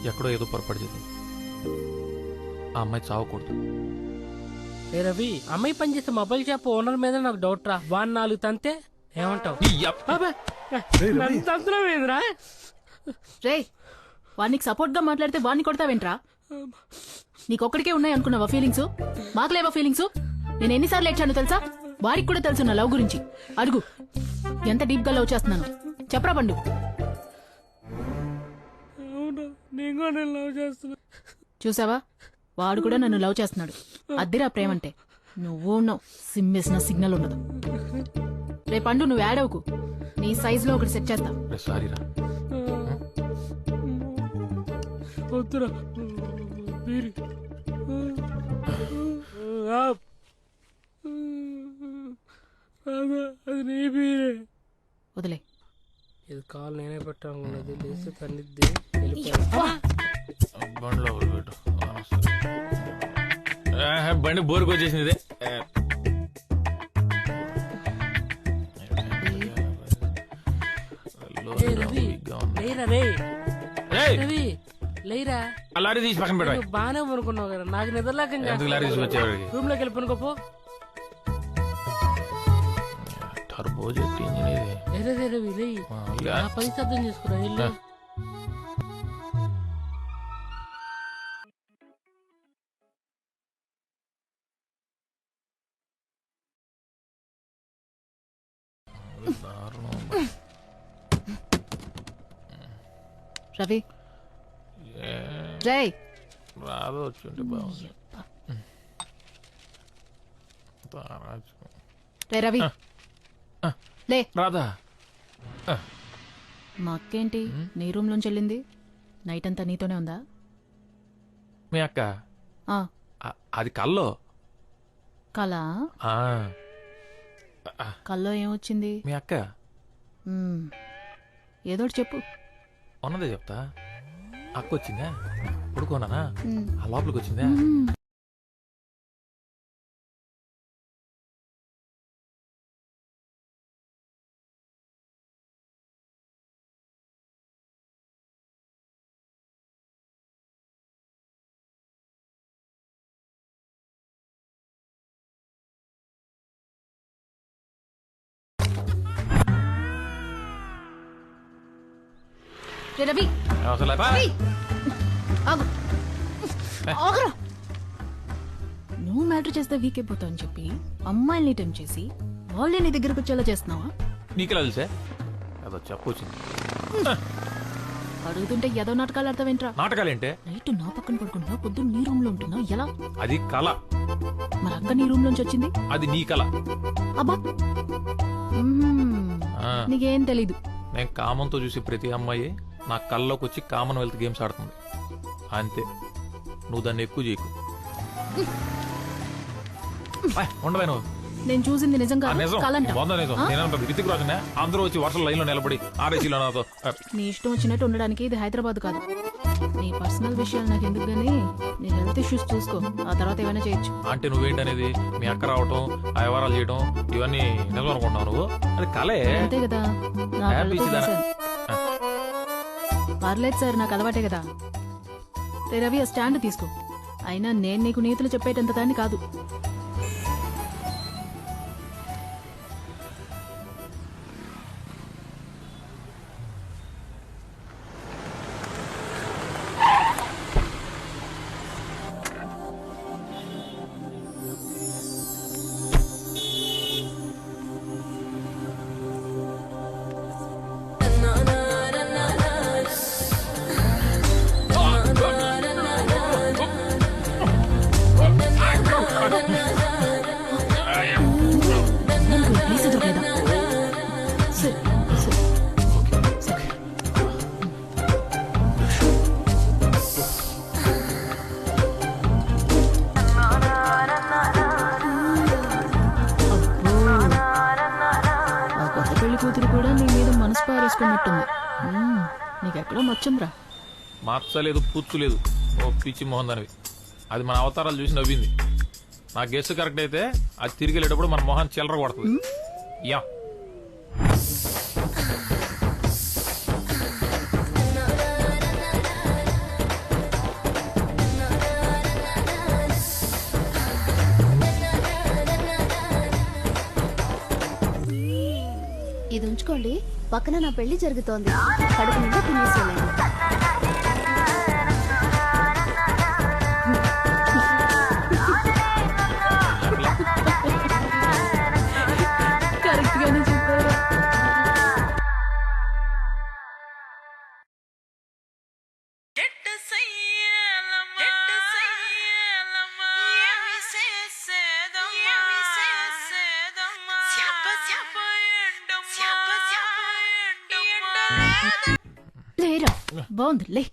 ఎక్కడో ఏదో పొరపాటు చేసింది. ఆ అమ్మాయి చావకూడదు. ఏ రవి, అమ్మాయి పనిచేసే మొబైల్ షాప్ ఓనర్ మీద నాకు డౌట్ రా. వాడిని 4 తంతే ఏమంటావు? తంతులేదురా. రే, వాడికి సపోర్ట్ గా మాట్లాడితే వాడిని కొడతావేంట్రా? నీకొక్కడికే ఉన్నాయి అనుకున్నావా ఫీలింగ్స్? మాకు లేవా ఫీలింగ్స్? నేను ఎన్నిసార్లు ఏడ్చాను తెలుసా? వారికి కూడా తెలుసు నా లవ్ గురించి. అడుగు, ఎంత డీప్ గా లవ్ చేస్తున్నాను చెప్పరా పండు. చూసావా, వాడు కూడా నన్ను లవ్ చేస్తున్నాడు. అద్దిరా ప్రేమంటే. నువ్వు ఉన్నావు, సిమ్మేసిన సిగ్నల్ ఉండదు. రే పండు, నువ్వు యాడవుకు. నీ సైజ్ లో ఒకటి సెట్ చేస్తా. సారీరా. వద్దురా. అది నీ బీరే. వదిలే. ఇది కాల్ నేనే పెట్టాను. లేస్తే తన్నిద్ది. బండిలో పెట్టు. బండి బోరుకు వచ్చేసింది. లారీ తీసి పక్కన పెట్టు. బానే అనుకున్నావు కదా. నాకు నిద్రలేక లారీ తీసి వచ్చేవాడికి రూమ్ లోకి వెళ్ళి పనుకోపో. టర్బో జెట్ ఇంజిన్ ఇది. పని శబ్దం చేసుకురా. రవి, రేయ్, రాదు వచ్చి బాగుంది. రే రవి, లే. రాదా, మా అక్కేంటి నీ రూమ్ లోంచి వెళ్ళింది? నైట్ అంతా నీతోనే ఉందా? మీ అక్క ఆ, అది కల్లో. కళ? ఆ, కల్లో ఏమొచ్చింది? మీ అక్క ఏదోటి చెప్పు. ఉన్నదే చెప్తా. అక్క వచ్చిందా, పడుకోనానా, ఆ లోపలికి వచ్చిందా, రే రవి అసలు రవి, ఆగు. ఆగురా. నువ్వు మ్యాటర్ చేస్తే వీక్ అయిపోతావు అని చెప్పి అమ్మాయిల్ని టైం చేసి వాళ్ళే నీ దగ్గరకు వచ్చేలా చేస్తున్నావా? నీకెలా తెలుసా? అదో చెప్పొచ్చింది. అడుగుతుంటే ఏదో నాటకాలు ఆడతావేంట్రా? నాటకాలేంటే? నైట్ నా పక్కన పడుకుంటున్నా, పొద్దున్న నీ రూమ్ లో ఉంటున్నా, ఎలా? అది కళ. మరి అక్క నీ రూమ్ లోంచి వచ్చింది? అది నీ కళ. అబ్బా, నీకేం తెలీదు. నేను కామంతో చూసి ప్రతి అమ్మాయి నా కళ్ళలోకి వచ్చి కామన్వెల్త్ గేమ్స్ ఆడుతుంది అంతే. నువ్వు దాన్ని ఎక్కువ చేయకు. ఉండవే నువ్వు. నేను చూసింది నిజంగా నిజం, కలంట. వంద నిజం. నేనంత రితిక్ రాజునే అందరూ వచ్చి వర్షం లైన్ లో నిలబడి ఆర్ఏసీలో నాతో. నీ ఇష్టం వచ్చినట్టు ఉండడానికి ఇది హైదరాబాద్ కాదు. నీ పర్సనల్ విషయాలు నాకు ఎందుకు గానీ నీ హెల్త్ ఇష్యూస్ చూసుకో, ఆ తర్వాత ఏమైనా చేయొచ్చు. అంటే నువ్వేంటనేది మీ అక్క రావటం, ఆ వ్యవహారాలు చేయడం ఇవన్నీ నిజం అనుకుంటున్నావు నువ్వు? అది కలే. అంతే కదా, నా కళ్ళతో చూశాను. పర్లేదు సార్, నాకు అలవాటే కదా. రే రవి, ఆ స్టాండ్ తీసుకో. అయినా నేను నీకు నీతులు చెప్పేటంత దాన్ని కాదు. ప్లీజ్ ఎదురులేదా? సరే సరే సరే. ఆ కొత్త పెళ్లి కూతురు కూడా నీ మీద మనసు పారేసుకున్నట్టుంది. నీకెక్కడో మచ్చుందిరా. మార్చలేదు, పూర్చులేదు. ఓ పిచ్చి మోహన్ దానివి. అది మన అవతారాలు చూసి నవ్వింది. నా గెస్ట్ కరెక్ట్ అయితే అది తిరిగి వెళ్ళేటప్పుడు మన మొహం చిల్లర కొడుతుంది. యా ఇది ఉంచుకోండి, పక్కన నా పెళ్లి జరుగుతోంది. కడుపు నిండా తినేసేయండి. కరెక్ట్ గానే చెప్పారు. లేరా, బాగుంది లే.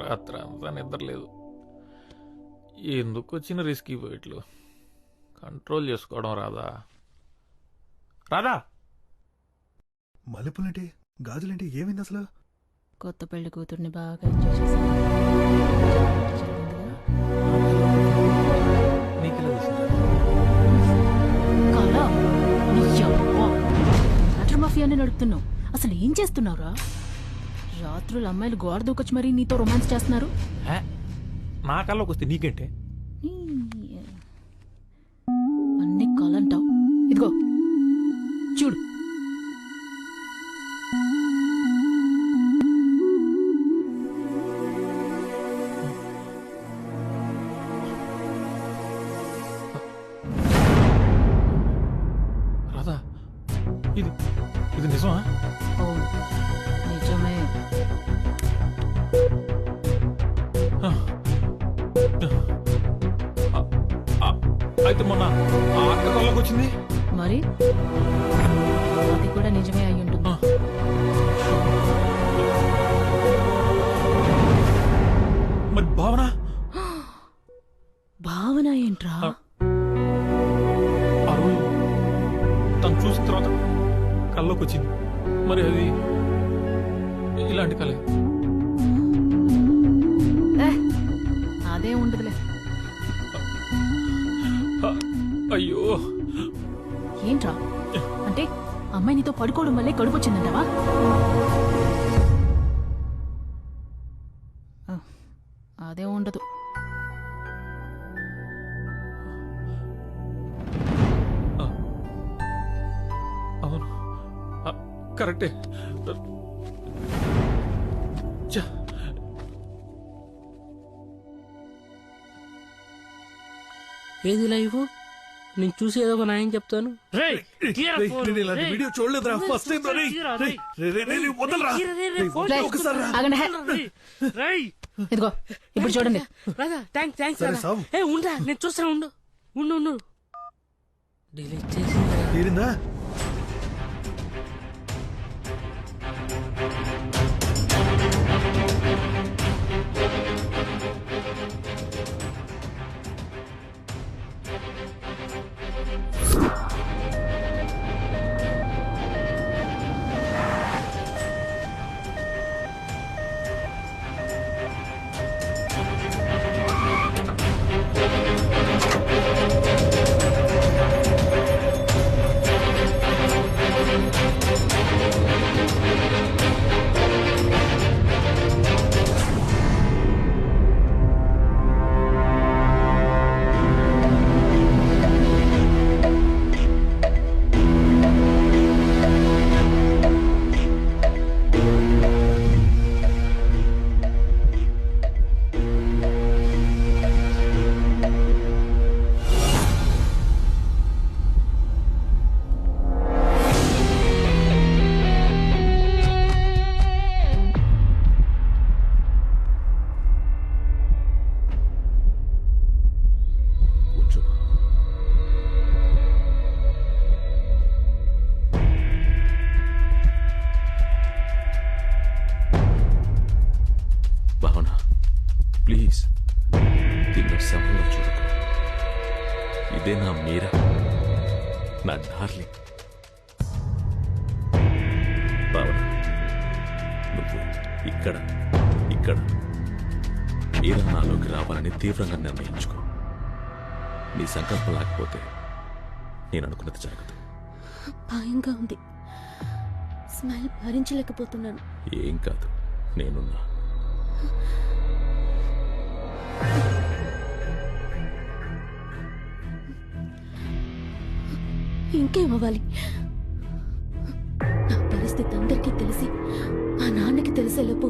రాత్రి అంతా నిద్ర లేదు. ఎందుకు వచ్చిన రిస్క్ పోయిట్లు కంట్రోల్ చేసుకోవడం రాదా? రాదా? మల్లెపూలేంటి, గాజులేంటి, ఏమైంది అసలు? కొత్త పెళ్లి కూతుర్ని బాగా ఎంజాయ్ చేశాను. వాటర్ మాఫియాని నడుపుతున్నావు. అసలు ఏం చేస్తున్నావురా? రాత్రులు అమ్మాయిలు గోడ దూకొచ్చి మరీ నీతో రొమాన్స్ చేస్తున్నారు. నా కళ్ళకి వస్తే నీకేంటే? అన్ని కాలంటావు. ఇదిగో చూడు. రాదా? ఇది ఇది నిజమా? అవును, నిజమే. అయితే మొన్న ఆ అక్క కళ్ళకి వచ్చింది మరి అది కూడా నిజమే అయి ఉంటుంది. మరి భావన? భావన ఏంట్రా? ఆ రోజు తను చూసిన తర్వాత కళ్ళకి వచ్చింది. మరి అది ఇలాంటి కళ? అదే ఉండదులే. అయ్యో, ఏంట్రా? అంటే అమ్మాయి నీతో పడుకోవడం వల్లే కడుపు వచ్చిందంటావా? కరెక్టే. ఛ, ఏది లైఫ్? నేను చూసి ఏదో ఒక న్యాయం చెప్తాను. వీడియో చూడలేదురా ఫస్ట్ టైం. ఆగండి, హే. ఇదిగో ఇప్పుడు చూడండి. థ్యాంక్స్. ఉండరా, నేను చూస్తాను. ఉండు. డిలీట్ చేసి తీరిందా? ప్లీజ్ దీన్ని సమయంలో చూడకు. ఇదే నా మీరా, నా డార్లింగ్. భావన, నువ్వు ఇక్కడ మీరా నాలోకి రావాలని తీవ్రంగా నిర్ణయించుకో. నీ సంకల్పం లేకపోతే నేను అనుకున్నది జరగదు. భయంగా ఉంది, స్మైల్ భరించలేకపోతున్నాను. ఏం కాదు, నేనున్నా. ఇంకేమవ్వాలి? నా పరిస్థితి అందరికీ తెలిసి మా నాన్నకి తెలిసేలోపు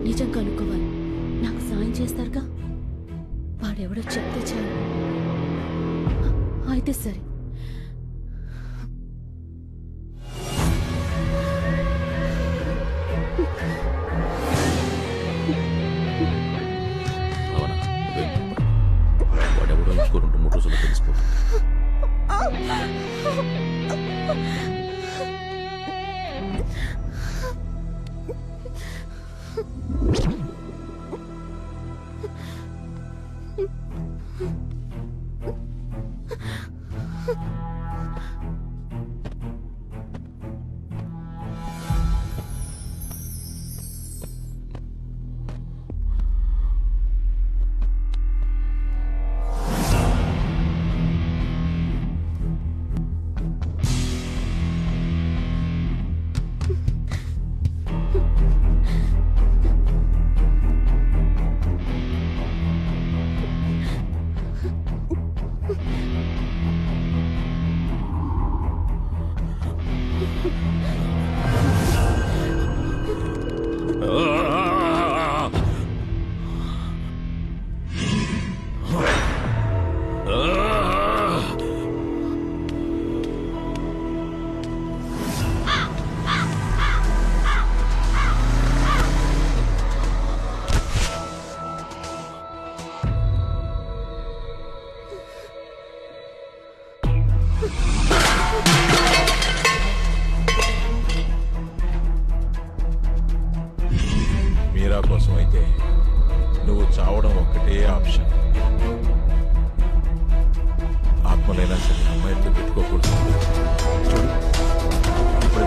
నిజం కనుక్కోవాలి. నాకు సాయం చేస్తారుగా? వాడెవడో చెప్తే చాలు. అయితే సరే. వాడెవడో ఇంకో 2-3 రోజుల్లో తెలిసిపోతుంది. మీరా కోసం అయితే నువ్వు చావడం ఒక్కటే ఆప్షన్. ఆత్మలైనా సరే అమ్మాయితో పెట్టుకోకూడదు. చూడు, ఇప్పుడు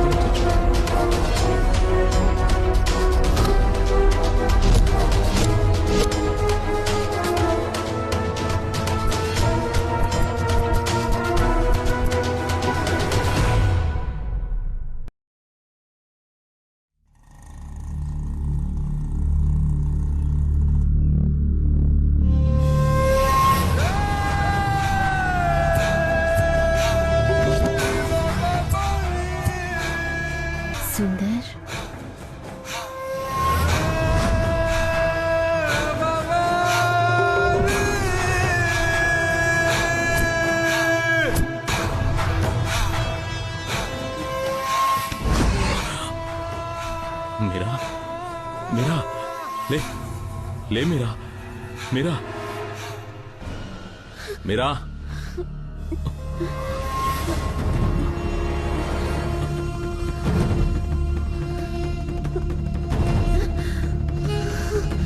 లే మీరా, మీరా, మీరా.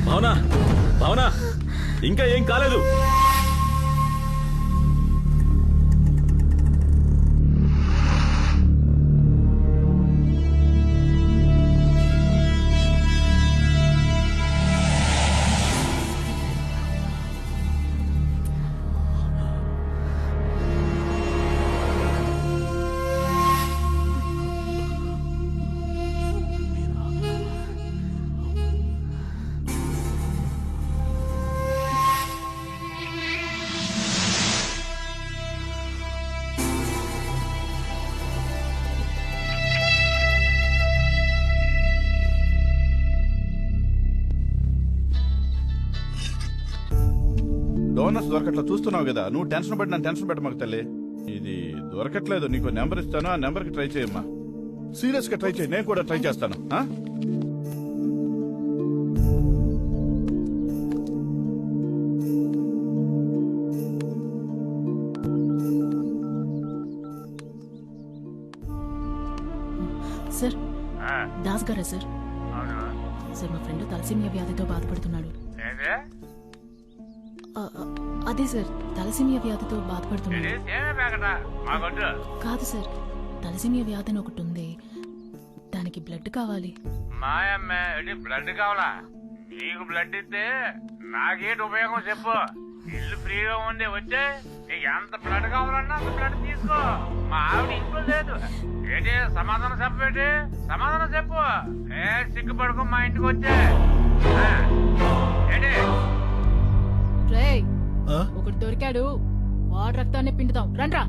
భావనా, భావనా, ఇంకా ఏం కాలేదు. డోనర్స్ దొరకట్లా చూస్తున్నావు కదా, నువ్వు టెన్షన్ పడి నన్ను టెన్షన్ పెట్టమాకు తల్లి. ఇది దొరకట్లేదు, నీకు నెంబర్ ఇస్తాను, ఆ నెంబర్కి ట్రై చేయమ్మా. సీరియస్ గా ట్రై చేయి, నేను కూడా ట్రై చేస్తాను. సార్, దాస్ గారా సార్? సార్, మా ఫ్రెండ్ తలసేమియా వ్యాధితో బాధపడుతున్నాడు. అదే సార్, తలసేమియా వ్యాధితో బాధపడుతున్నాడు. కాదు సార్, తలసేమియా వ్యాధి అని ఒకటి ఉంది, దానికి బ్లడ్ కావాలి. బ్లడ్ కావాలా? నీకు బ్లడ్ ఇస్తే నాకేంటి ఉపయోగం చెప్పు. ఇల్లు ఫ్రీగా ఉంది, వచ్చే నీకు ఎంత బ్లడ్ కావాలన్నా అంత బ్లడ్ తీసుకో. మా ఆవిడ ఇంట్లో లేదు. ఏంటి సమాధానం చెప్పేటి? సమాధానం చెప్పు. ఏ సిగ్గుపడుకో, మా ఇంటికి వచ్చే. ఏంటి ఒకటి దొరికాడు, వాడు రక్తాన్ని పిండుతాం, రండ్రా.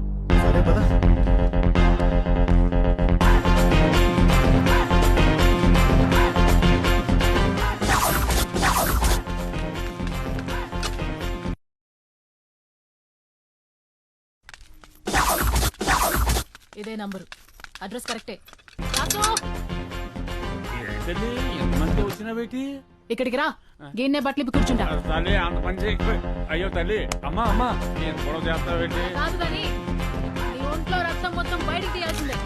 ఇదే నంబరు, అడ్రస్ కరెక్టే. ఎంతమంది వచ్చినా బేటి ఇక్కడికి రా, గిన్నె బట్టలు కూర్చుంటా. తల్లి అంత పని చేయి. అయ్యో తల్లి, అమ్మా అమ్మా, నేను గొడవ చేస్తా బేటి. కాదు కానీ నీ ఒంట్లో రక్తం మొత్తం బయటికి తీయాల్సిందే.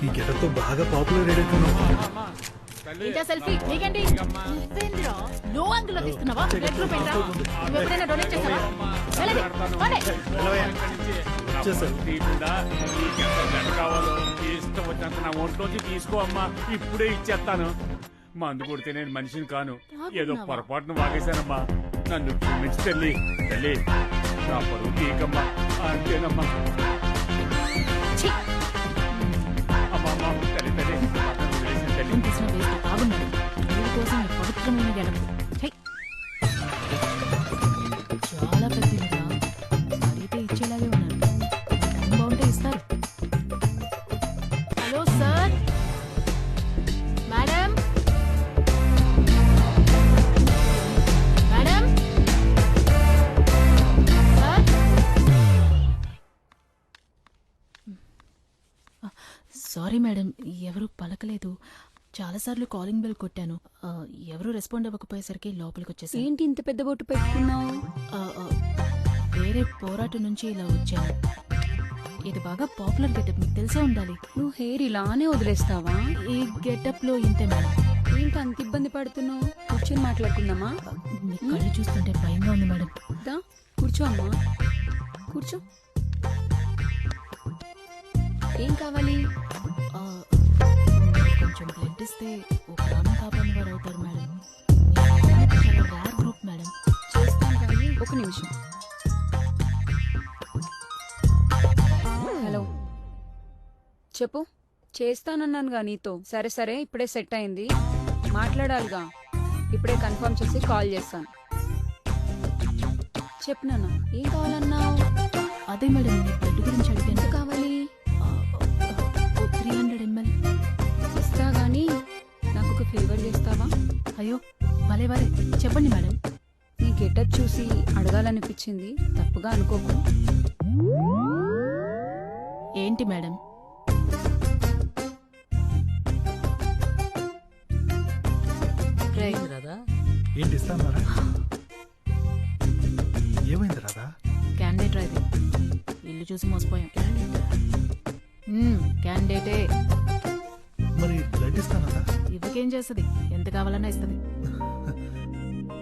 ఈ గెటప్తో బాగా పాపులర్ అయిపోతున్నావు. ఇంకా సెల్ఫీ నీకేంటి? లో యాంగిల్ లో తీస్తున్నావా? రెడ్ రూప్ ఏంట్రా? నువ్వు ఎప్పుడైనా డొనేట్ చేసావా? వెళ్ళండి, కావాలో ఇష్టం వచ్చినంత నా ఒంట్లోంచి తీసుకో అమ్మా, ఇప్పుడే ఇచ్చేస్తాను. మందు కొడితే నేను మనిషిని కాను, ఏదో పొరపాటును వాగేశానమ్మా, నన్ను క్షమించి తల్లి. తల్లి నా పరువు తీకమ్మా, అంతేనమ్మా. అమ్మా అమ్మా, తల్లి తల్లి తల్లి తీసిన వేస్ట్ బాగున్నాడు. వీడి కోసం ఈ పవిత్రమైన గెలుపు చాలా పెద్దదిగా అడిగితే ఇచ్చేలాగే ఉన్నారు. టైం బాగుంటే ఇస్తారు. Hello sir, madam, madam, sir. Sorry madam, ఎవరు పలకలేదు. చాలాసార్లు కాలింగ్ బెల్ కొట్టాను, ఎవరు రెస్పాండ్ అవ్వకపోయేసరికి లోపలికి వచ్చేసాను. ఏంటి ఇంత పెద్ద బొట్టు పెట్టుకున్నావు? వేరే పోరాటం నుంచి ఇలా వచ్చాను. ఇది బాగా పాపులర్ గెటప్, మీకు తెలిసే ఉండాలి. నువ్వు హెయిర్ ఇలానే వదిలేస్తావా? ఈ గెటప్ లో ఇంతే మేడం. ఏంటి అంత ఇబ్బంది పడుతున్నావు? కూర్చొని మాట్లాడుకుందామా? మీ కళ్ళు చూస్తుంటే భయంగా ఉంది మేడం. కూర్చో అమ్మా, కూర్చో. ఏం కావాలి? కొంచెం బ్లడ్ ఇస్తే ఒక ప్రాణం కాపాడిన వారు అవుతారు మేడం. చాలా రేర్ గ్రూప్ మేడం. చేస్తాను కానీ ఒక నిమిషం. హలో, చెప్పు. చేస్తానన్నానుగా నీతో. సరే సరే, ఇప్పుడే సెట్ అయింది, మాట్లాడాలిగా. ఇప్పుడే కన్ఫర్మ్ చేసి కాల్ చేస్తాను. చెప్పు నాన్న, ఏం కావాలన్నావు? అదే మేడం, మీ బ్లడ్ గురించి అడిగాను. ఎంత కావాలి? 300 ml. ఇస్తా గానీ నాకు ఒక ఫేవర్ చేస్తావా? అయ్యో భలే భలే, చెప్పండి మేడం. నీ గెటప్ చూసి అడగాలనిపించింది, తప్పుగా అనుకోకు. ఏంటి మేడం? రాదా ఏంటి ఇస్తాన్నారా? ఏమైంది రాదా? క్యాండిడేట్ రాయితే ఇల్లు చూసి మోసపోయాం. క్యాండిడేటే. మరి బ్లడ్ ఇస్తానదా? ఇవ్వకేం చేస్తుంది, ఎంత కావాలన్నా ఇస్తుంది.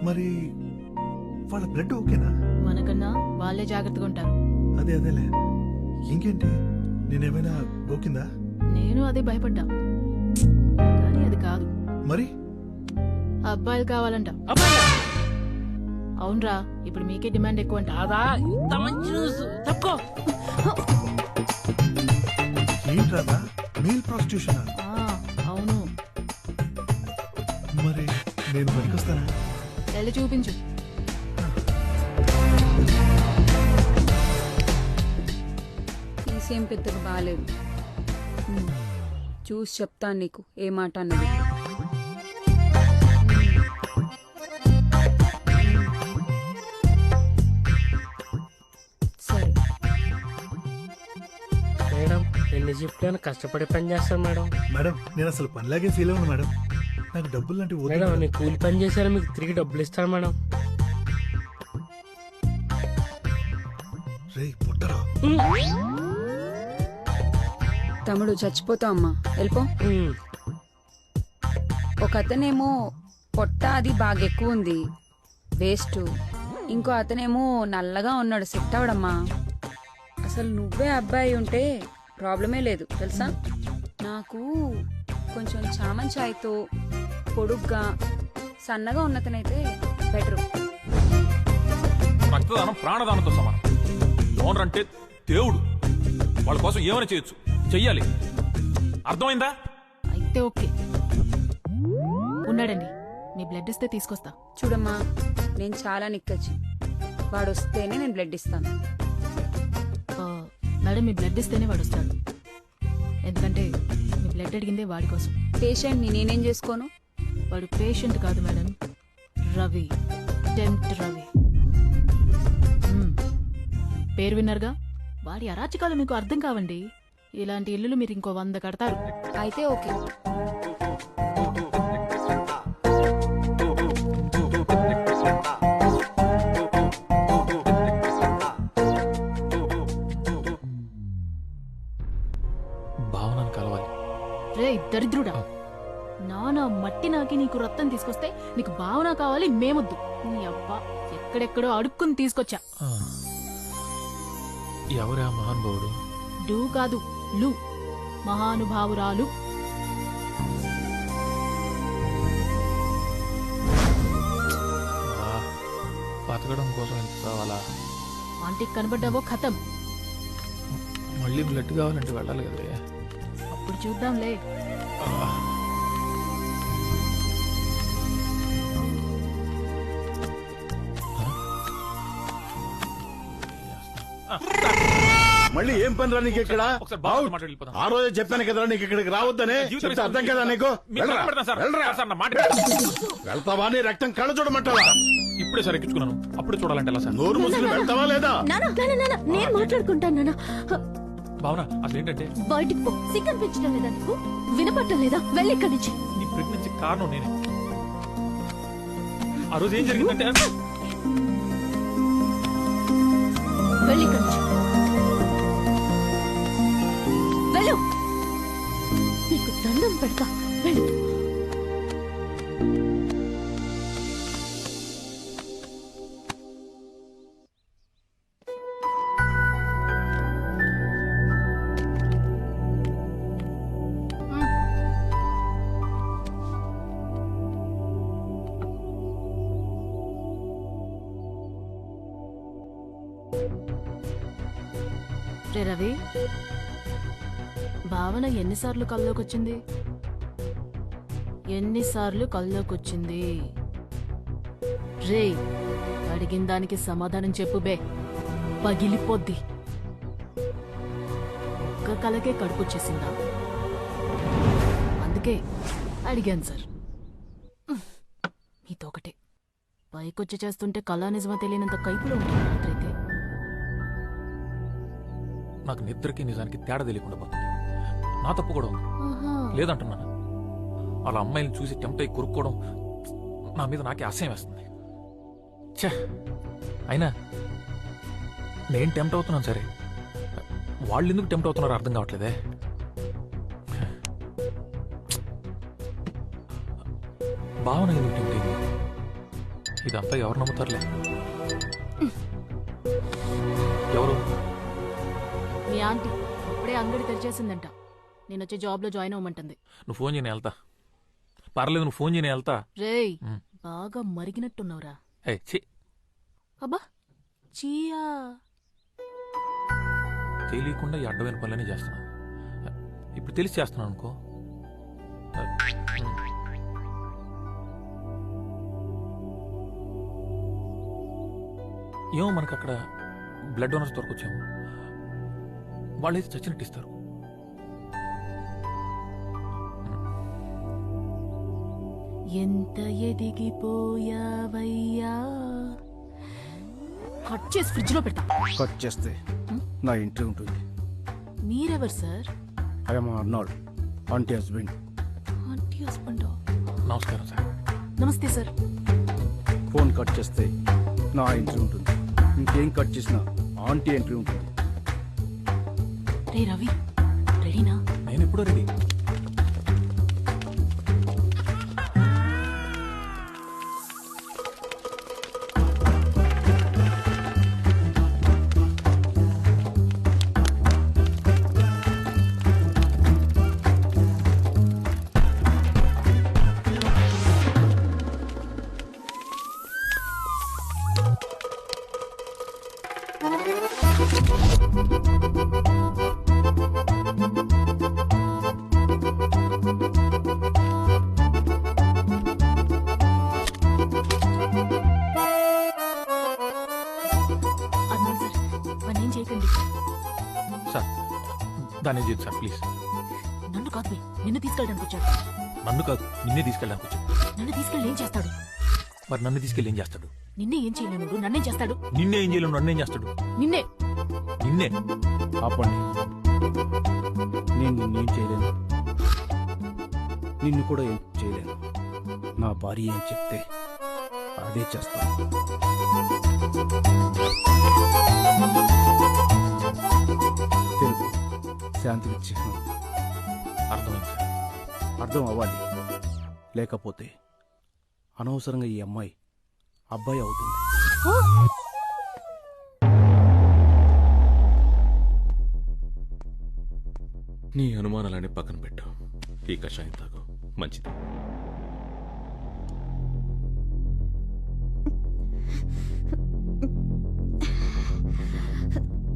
మరి వాళ్ళ బ్లడ్ ఓకేనా? మనకన్నా వాళ్ళే జాగ్రత్తగా ఉంటారు. అదేలే. ఇంకేంటి, నేనేమైనా గోకిందా? నేను అదే భయపడ్డా, కానీ అది కాదు. మరి అబ్బాయిలు కావాలంట. అవునరా, ఇప్పుడు మీకే డిమాండ్ ఎక్కువ అంట. అదా ఇంత మంచి న్యూస్ తప్పుకో. ఏంటి రాదా, మెయిల్ ప్రాస్టిట్యూషన్? అవును. మరి నేను పనికొస్తానా? వెళ్ళి చూపించు. ఏం పెద్దగా బాగాలేదు. చూసి చెప్తాను నీకు ఏ మాట అన్నది. సరే మేడం, ఎన్ని షిఫ్ట్లను కష్టపడి పని చేస్తాను మేడం. మేడం, నేను అసలు పనిలాగే ఫీల్ అవ్వను మేడం. నాకు డబ్బులు అంటే మేడం, నేను కూలి పని చేశాను, మీకు తిరిగి డబ్బులు ఇస్తాను మేడం. రే పుట్టరా, తమ్ముడు చచ్చిపోతావు అమ్మా, వెళ్ళిపో. ఒక అతనేమో పొట్ట అది బాగా ఎక్కువ ఉంది, వేస్ట్. ఇంకో అతనేమో నల్లగా ఉన్నాడు, సెట్ అవడమ్మా. అసలు నువ్వే అబ్బాయి ఉంటే ప్రాబ్లమే లేదు తెలుసా. నాకు కొంచెం చామన్ చాయ్తో పొడుగ్గా సన్నగా ఉన్నతనైతే బెటరు. రక్తదానం ప్రాణదానంతో సమానం. డోనర్ అంటే దేవుడు, వాళ్ళ కోసం ఏమైనా చేయొచ్చు, చెయ్యాలి. అర్థమైందా? అయితే ఓకే. ఉన్నాడండి, మీ బ్లడ్ ఇస్తే తీసుకొస్తా. చూడమ్మా, నేను చాలా నిక్కచ్చి, వాడు వస్తేనే నేను బ్లడ్ ఇస్తాను. మేడం, మీ బ్లడ్ ఇస్తేనే వాడు వస్తాడు, ఎందుకంటే మీ బ్లడ్ అడిగిందే వాడి కోసం. పేషెంట్ని నేనేం చేసుకోను? వాడు పేషెంట్ కాదు మేడం, రవి, టెంప్ట్ రవి. పేరు విన్నారుగా, వాడి అరాచకాలు మీకు అర్థం కావండి. ఇలాంటి ఇల్లులు మీరు ఇంకో 100 కడతారు. అయితే ఓకే. భావనను కలవాలి. రే దరిద్రుడా, నానా మట్టి నాకి నీకు రక్తం తీసుకొస్తే నీకు భావన కావాలి, మేమొద్దు. నీ అబ్బా ఎక్కడెక్కడో అడుక్కుని తీసుకొచ్చా. ఎవరా మహానుభావుడు? డూ కాదు, లు, మహానుభావురాలు. బతకడం కోసం ఎంత కావాలా? ఆంటీకి కనబడ్డావో ఖతం. మళ్ళీ బ్లడ్ కావాలంటే వెళ్ళాలి కదా. అప్పుడు చూద్దాంలే. మళ్ళీ ఏం పని రా నీకు ఇక్కడ? ఆ రోజే చెప్పాను కదరా నీకు ఇక్కడికి రావద్దని. చెప్తే అర్థం కదా నీకు? వెళ్తావా? నీ రక్తం కళ్ళ చూడమంటావా? ఇప్పుడే సరే ఎక్కించుకున్నాను, అప్పుడే చూడాలంటే ఎలా సార్? నోరు ముసులు వెళ్తావా లేదా? నేను మాట్లాడుకుంటాను నాన్న. భావన, అసలు ఏంటంటే బయటికి పో. సిగ్గం పెంచడం లేదా నీకు? వినపట్టం లేదా? వెళ్ళి ఇక్కడి నుంచి. నీ ప్రెగ్నెన్సీ కారణం నేనే. ఆ రోజు ఏం జరిగిందంటే వెళ్ళి ఇక్కడి నుంచి వెళ్ళు. నీకు దండం పెడతా, వెళ్ళు. రే రవి, భావన ఎన్నిసార్లు కల్లోకొచ్చింది? ఎన్నిసార్లు కల్లోకొచ్చింది? రే, అడిగిన దానికి సమాధానం చెప్పు బే, పగిలిపోద్ది. ఒక్క కలకే కడుపుచ్చేసిందా? అందుకే అడిగాను సార్. మీతో ఒకటే, పైకొచ్చి చేస్తుంటే కళా నిజమా తెలియనంత కైపులో ఉంటుంది రాత్రైతే. నాకు నిద్రకి నిజానికి తేడా తెలియకుండా పోతుంది. నా తప్పు కూడా ఉంది, లేదంటున్నాను. వాళ్ళ అమ్మాయిని చూసి టెంప్ట్ అయి కొరుక్కోవడం నా మీద నాకే అసహ్యం వేస్తుంది. ఛే, అయినా నేను టెంప్ట్ అవుతున్నాను సరే, వాళ్ళు ఎందుకు టెంప్ట్ అవుతున్నారో అర్థం కావట్లేదే. భావన ఎందుకు టెంప్ట్ అయింది? ఇదంతా ఎవరు నమ్ముతారులే. ఎవరు? మీ ఆంటీ అప్పుడే అంగడి తెరిచేసిందంట. నేను వచ్చే జాబ్ లో జాయిన్ అవ్వమంటుంది. నువ్వు ఫోన్ చేయని వెళ్తా. పర్లేదు, నువ్వు ఫోన్ చేయని వెళ్తా. రేయ్, బాగా మరిగినట్టున్నావురా. అబ్బా చీయా, తెలియకుండా ఈ అడ్డమైన పనులన్నీ చేస్తున్నాను. ఇప్పుడు తెలిసి చేస్తున్నాను అనుకో. ఏమో మనకు అక్కడ బ్లడ్ డోనర్స్ దొరకొచ్చాము. వాళ్ళైతే చచ్చినట్టు ఇస్తారు. ఎంత ఎదిగిపోయావయ్యా. కట్ చేసి ఫ్రిడ్జ్ లో పెడతా. కట్ చేస్తే నా ఇంట్రీ ఉంటుంది. మీరెవరు sir? I'm Arnold, aunty husband. Aunty husband. నమస్కారం సార్. నమస్తే సార్. ఫోన్ కట్ చేస్తే నా ఎంట్రీ ఉంటుంది. ఇంకేం కట్ చేసినా ఆంటీ ఎంట్రీ ఉంటుంది. రే రవి, రెడీనా? నేను ఎప్పుడో రెడీ. దాన్ని చేయదు సార్, ప్లీజ్. నన్ను కాదు, నిన్ను తీసుకెళ్ళడానికి వచ్చాడు. నన్ను కాదు, నిన్నే తీసుకెళ్ళడానికి వచ్చాడు. నన్ను తీసుకెళ్ళి ఏం చేస్తాడు? మరి నన్ను తీసుకెళ్ళి ఏం చేస్తాడు? నిన్నే ఏం చేయలేను, నన్నేం చేస్తాడు? నిన్నే ఏం చేయలేను, నన్నేం చేస్తాడు? నిన్నే. నిన్నే ఆపండి. నేను నిన్నేం చేయలేను, నిన్ను కూడా ఏం చేయలేను. నా భార్య ఏం చెప్తే అదే చేస్తాను. తెలుగు శాంతికి చిహ్నం. అర్థమైంది సార్. అర్థం అవ్వాలి, లేకపోతే అనవసరంగా ఈ అమ్మాయి అబ్బాయి అవుతుంది. నీ అనుమానాలని పక్కన పెట్టు. ఈ కషాయం తాగు, మంచిది.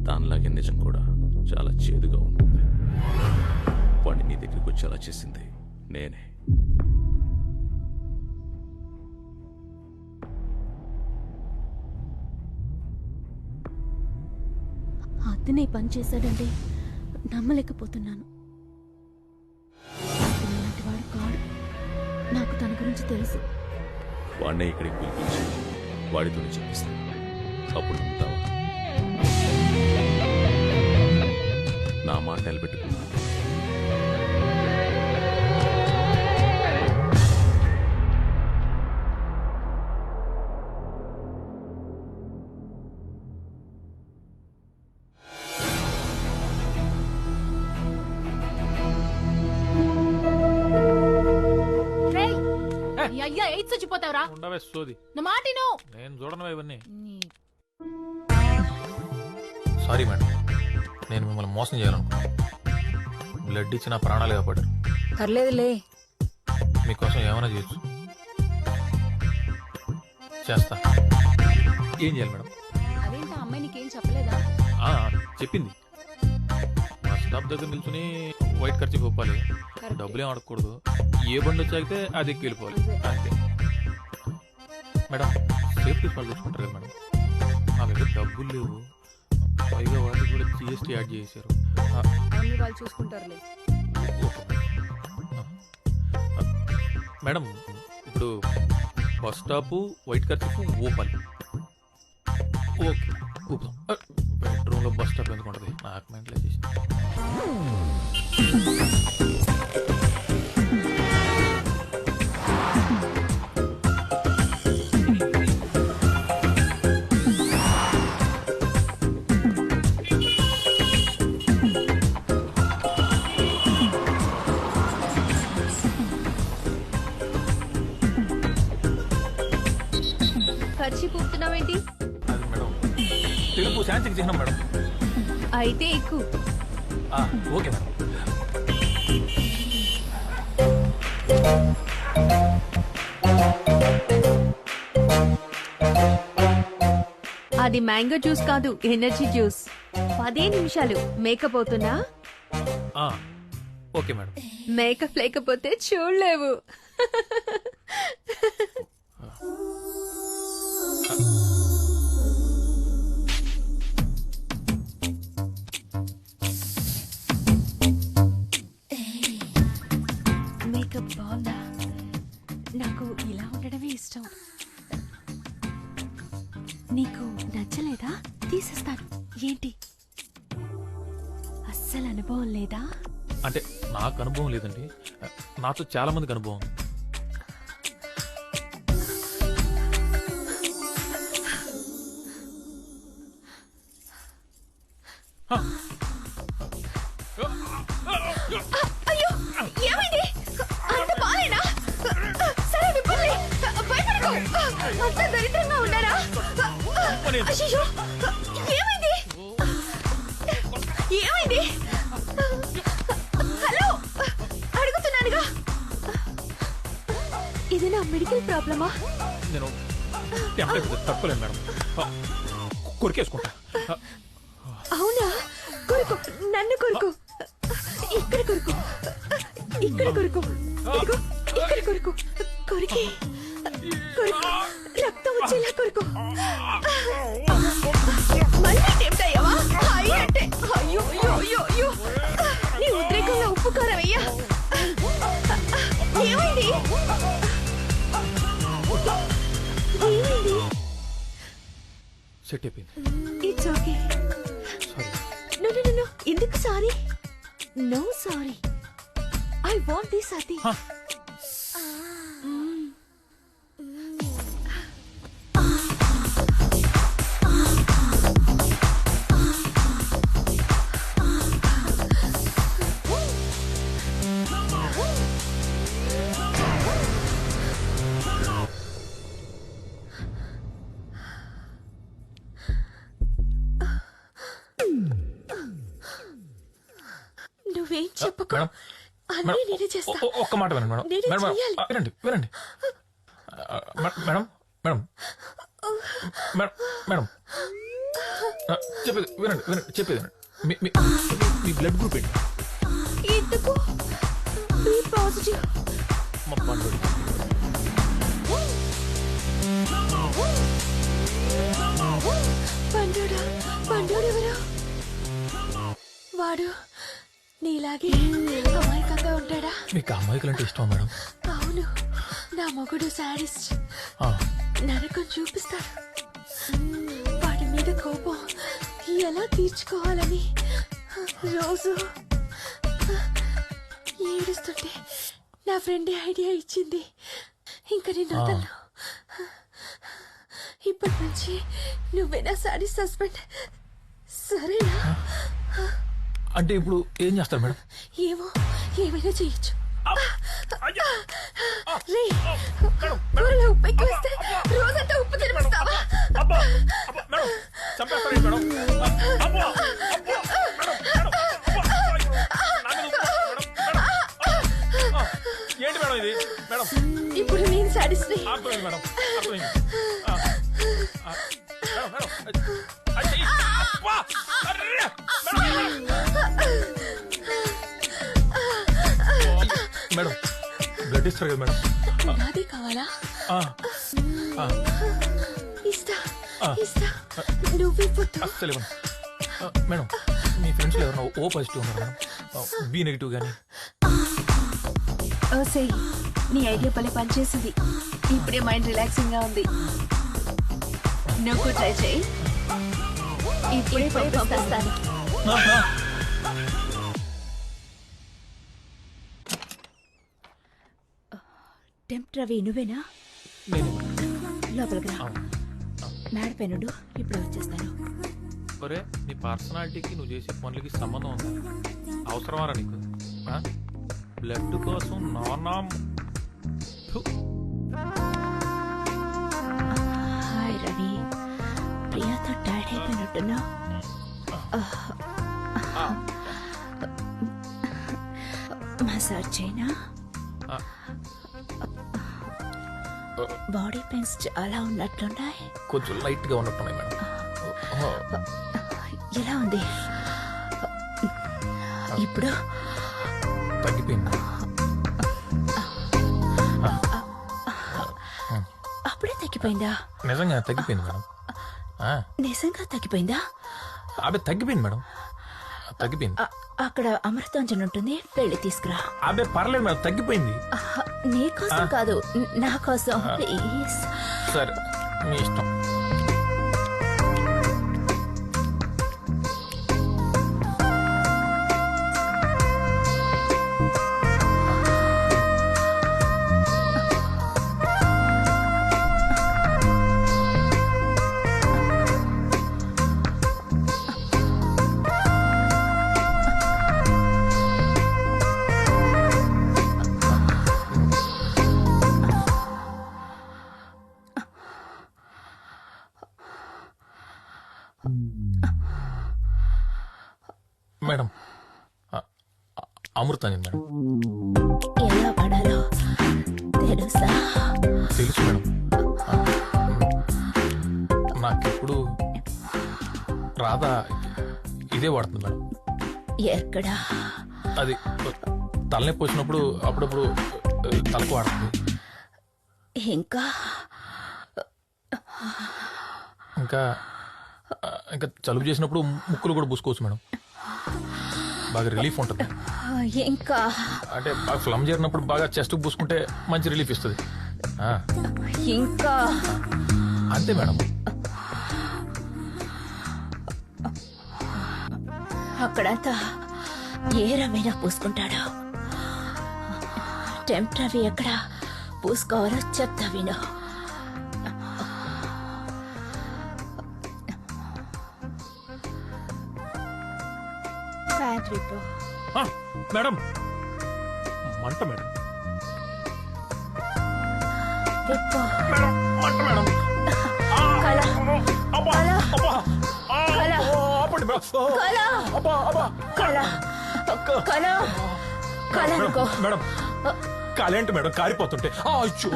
దానిలాగే నిజం కూడా చాలా చేదుగా ఉంటుంది. వాడిని నీ దగ్గరికి వచ్చేలా చేసింది నేనే. అతనే పని చేశాడంటే నమ్మలేకపోతున్నాను. ఇలాంటి వాడు కాడు. నాకు తన గురించి తెలుసు. వాడినే ఇక్కడికి పిలిపించి వాడితోనే చెప్పిస్తాను. అప్పుడు నమ్ముతావా? నా మాట నిలబెట్టుకున్నాను. అయ్యా ఎయిడ్స్ వచ్చిపోతావురా. ఉండవే సోది. నా మాటిను. నేను చూడనవే ఇవన్నీ. సారీ మేడం, నేను మిమ్మల్ని మోసం చేయాలనుకున్నాను. బ్లడ్ ఇచ్చి నా ప్రాణాలు కాపాడారు. పర్లేదులే, మీకోసం ఏమైనా చేయొచ్చు. చేస్తా. ఏం చేయాలి మేడం? అదేంటా అమ్మాయి నీకేం చెప్పలేదా? చెప్పింది. మా స్టాప్ దగ్గర నిల్చుని వైట్ ఖర్చు గొప్పాలి, డబ్బులు ఏం అడగకూడదు, ఏ బండి వచ్చాయితే అది ఎక్కి వెళ్ళిపోవాలి అంతే. మేడం సేఫ్టీ ఫాల్ తెచ్చుకుంటారు కదా మేడం, నా దగ్గర డబ్బులు లేవు. పైగా వాళ్ళు కూడా జిఎస్టీ యాడ్ చేశారు. అన్ని వాళ్ళు చూసుకుంటారులే. మేడం ఇప్పుడు బస్ స్టాప్ వైట్ ఖర్చు ఓపాలి. ఓకే ఊపుదాం. బెడ్రూమ్లో బస్ స్టాప్ ఎందుకు ఉంటుంది? నాకు మెంటలే చేసింది. తెలుపు శాంతికి చిహ్నం మేడం. అయితే ఎక్కువ. Okay madam. అది మ్యాంగో జ్యూస్ కాదు, ఎనర్జీ జ్యూస్. 10 నిమిషాలు మేకప్ అవుతున్నా. Okay madam. మేకప్ లేకపోతే చూడలేవు. మేకప్ బాగుందా? నాకు ఇలా ఉండడమే ఇష్టం. నీకు నచ్చలేదా? తీసేస్తాను. ఏంటి, అస్సలు అనుభవం లేదా? అంటే నాకు అనుభవం లేదండి, నాతో చాలా మందికి అనుభవం. అయ్యో, ఏమైంది? అంత బాలేనా? సరే విప్పండి, భయపడకు. అంత దరిద్రంగా ఉన్నారా? అయ్యో, ఏమైంది? ఏమైంది? హలో, అడుగుతున్నానుగా. ఇది నా మెడికల్ ప్రాబ్లమా? నేను తప్పలేదు మేడం, కొరికేసుకుంటా. అవునా? కొరుకు, నన్ను కొరుకు. ఇక్కడ కొరుకు, ఇక్కడ కొరుకు. ఇదిగో, ఇక్కడ కొరుకు. కొరికి కొరుకు, రక్తం వచ్చేలా కొరుకు. మళ్ళీ టెంప్ట్ అయ్యావా? అంటే అయ్యో అయ్యో అయ్యో అయ్యో, నీ ఉద్రేకంలో ఉప్పు కారం అయ్యా. ఏమైంది? ఏమైంది? సెట్ అయిపోయింది. It's okay. Sorry. No no no, ఎందుకు sorry? No sorry. I want this అతి. నువ్వేం చెప్పకు, అన్నీ నేనే చేస్తా. ఒక్క మాట వినండి మేడం. నేనే మేడం చెయ్యాలి. వినండి వినండి. మేడం మేడం మేడం మేడం చెప్పేది వినండి వినండి, చెప్పేది వినండి. మీ బ్లడ్ గ్రూప్ ఏంటి? ఎందుకు? B positive. మా పండు. పండుడా? పండుడెవరు? వాడు నీలాగే అమాయకంగా ఉంటాడా? మీకు అమాయకులు అంటే ఇష్టం మేడం? అవును, నా మొగుడు సాడిస్ట్. నరకం చూపిస్తాడు. వాడి మీద కోపం ఎలా తీర్చుకోవాలని రోజు ఏడుస్తుంటే నా ఫ్రెండ్ ఐడియా ఇచ్చింది. ఇంకా నేను వదలను. ఇప్పటి నుంచి నువ్వే నా సాడిస్ట్ హస్బెండ్, సరేనా? అంటే ఇప్పుడు ఏం చేస్తారు మేడం? ఏమో, ఏమైనా చేయొచ్చు. రే, కూరలో ఉప్పు ఎక్కువేస్తే రోజంతా ఉప్పు తినిపిస్తావా? ఏంటి మేడం ఇది? మేడం ఇప్పుడు నేను సాడిస్ట్. మేడం మేడం బ్లడ్ ఇస్తారు కదా మేడం? నాదే కావాలా? ఇస్తా ఇస్తా, నువ్వే పుట్టు. అస్సలు ఇవ్వను మేడం. మీ ఫ్రెండ్స్ ఎవరన్నా ఓ పాజిటివ్ ఉన్నారు మేడం? బి నెగిటివ్ కానీ? ఓసే, నీ ఐడియా పని పనిచేసింది. ఇప్పుడే మైండ్ రిలాక్సింగ్ గా ఉంది. నువ్వు ట్రై చేయి. ఇప్పుడే పంపిస్తాను. టెంప్ట్ రవి నువ్వేనా? లోపలికి రా. మేడపైనుడు, ఇప్పుడే వచ్చేస్తాను. ఒరే, నీ పర్సనాలిటీకి నువ్వు చేసే పనులకి సంబంధం ఉందా? అవసరమారా నీకు? బ్లడ్ కోసం నానా. హాయ్ రవి, ప్రియాతో టైర్డ్ అయిపోయినట్టు అంటున్నావు? మసాజ్ చేయనా? బాడీ పెయిన్స్ చాలా ఉన్నట్లున్నాయి. కొంచెం లైట్ గా ఉన్నట్టున్నాయి మేడం. ఎలా ఉంది ఇప్పుడు? తగ్గిపోయింది. అప్పుడే తగ్గిపోయిందా? నిజంగా తగ్గిపోయింది మేడం. నిజంగా తగ్గిపోయిందా? అదే తగ్గిపోయింది మేడం, తగ్గిపోయింది. అక్కడ అమృతాంజన్ ఉంటుంది, వెళ్ళి తీసుకురా. అదే పర్లేదు మేడం, తగ్గిపోయింది. నీ కోసం కాదు, నా కోసం ప్లీజ్. సరే మీ ఇష్టం. Madam Amrutanjan madam. ఎలా పడాలో తెలుసా? తెలుసు మేడం. నాకెప్పుడు రాధా ఇదే వాడుతుంది మేడం. ఎక్కడా? అది తలనొప్పి వచ్చినప్పుడు అప్పుడప్పుడు తలకు వాడుతుంది. ఇంకా ఇంకా ఇంకా జలుబు చేసినప్పుడు ముక్కులు కూడా పూసుకోవచ్చు మేడం, బాగా రిలీఫ్ ఉంటుంది. ఇంకా అంటే బాగా ఫ్లమ్ చేరినప్పుడు బాగా చెస్ట్ పూసుకుంటే మంచి రిలీఫ్ ఇస్తుంది. ఇంకా అంతే మేడం. అక్కడంతా ఏ రమైనా పూసుకుంటాడు. టెంప్ట్ అవి ఎక్కడ పూసుకోవాలో చెప్తా విను. మేడం మంట మేడం. మంట మేడం. మేడం కాలేంటి మేడం, కారిపోతుంటే. అయ్యో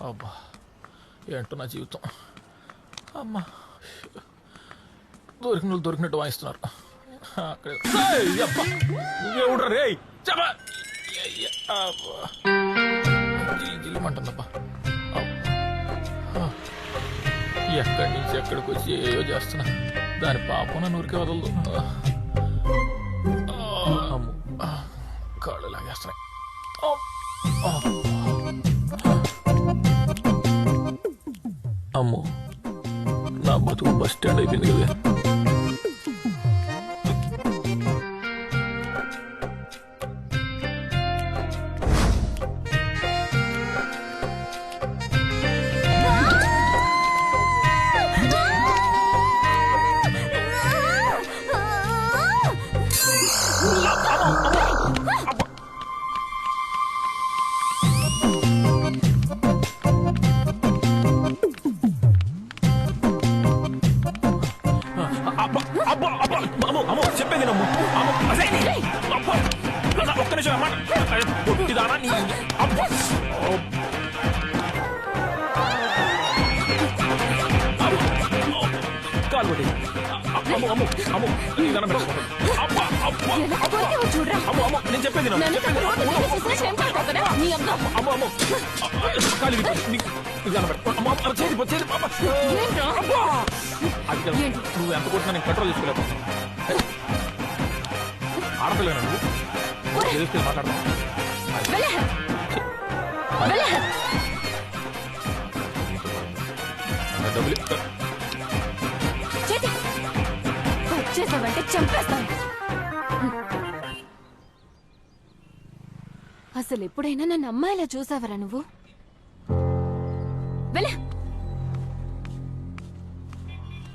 అబ్బా ఏంటో నా జీవితం. అమ్మా దొరికినట్టు వాయిస్తున్నారు. ఎవడ్రా రే జిల్లుమంటుందబ్బా. ఎక్కడి నుంచి ఎక్కడికి వచ్చి ఏయో చేస్తున్నా, దాని పాపం నన్ను ఊరికే వదలదు. కాళ్ళు లాగేస్తున్నాయి. అమ్మో నా బతుకు బస్ స్టాండ్ అయిపోయింది కదా. ఒక్క నిమిషం పొట్టిదానా నీ కాలు కొట్టి నేను చెప్పేది నువ్వు ఎంత కొట్టినా నేను కంట్రోల్ చేసుకోలేవు. ఆడపిల్లగా నువ్వు తెలిస్తే మాట్లాడతావు. చేసావంటే చంపేస్తాను. అసలు ఎప్పుడైనా నన్ను అమ్మాయిలా చూసావరా నువ్వు? వెళ్ళ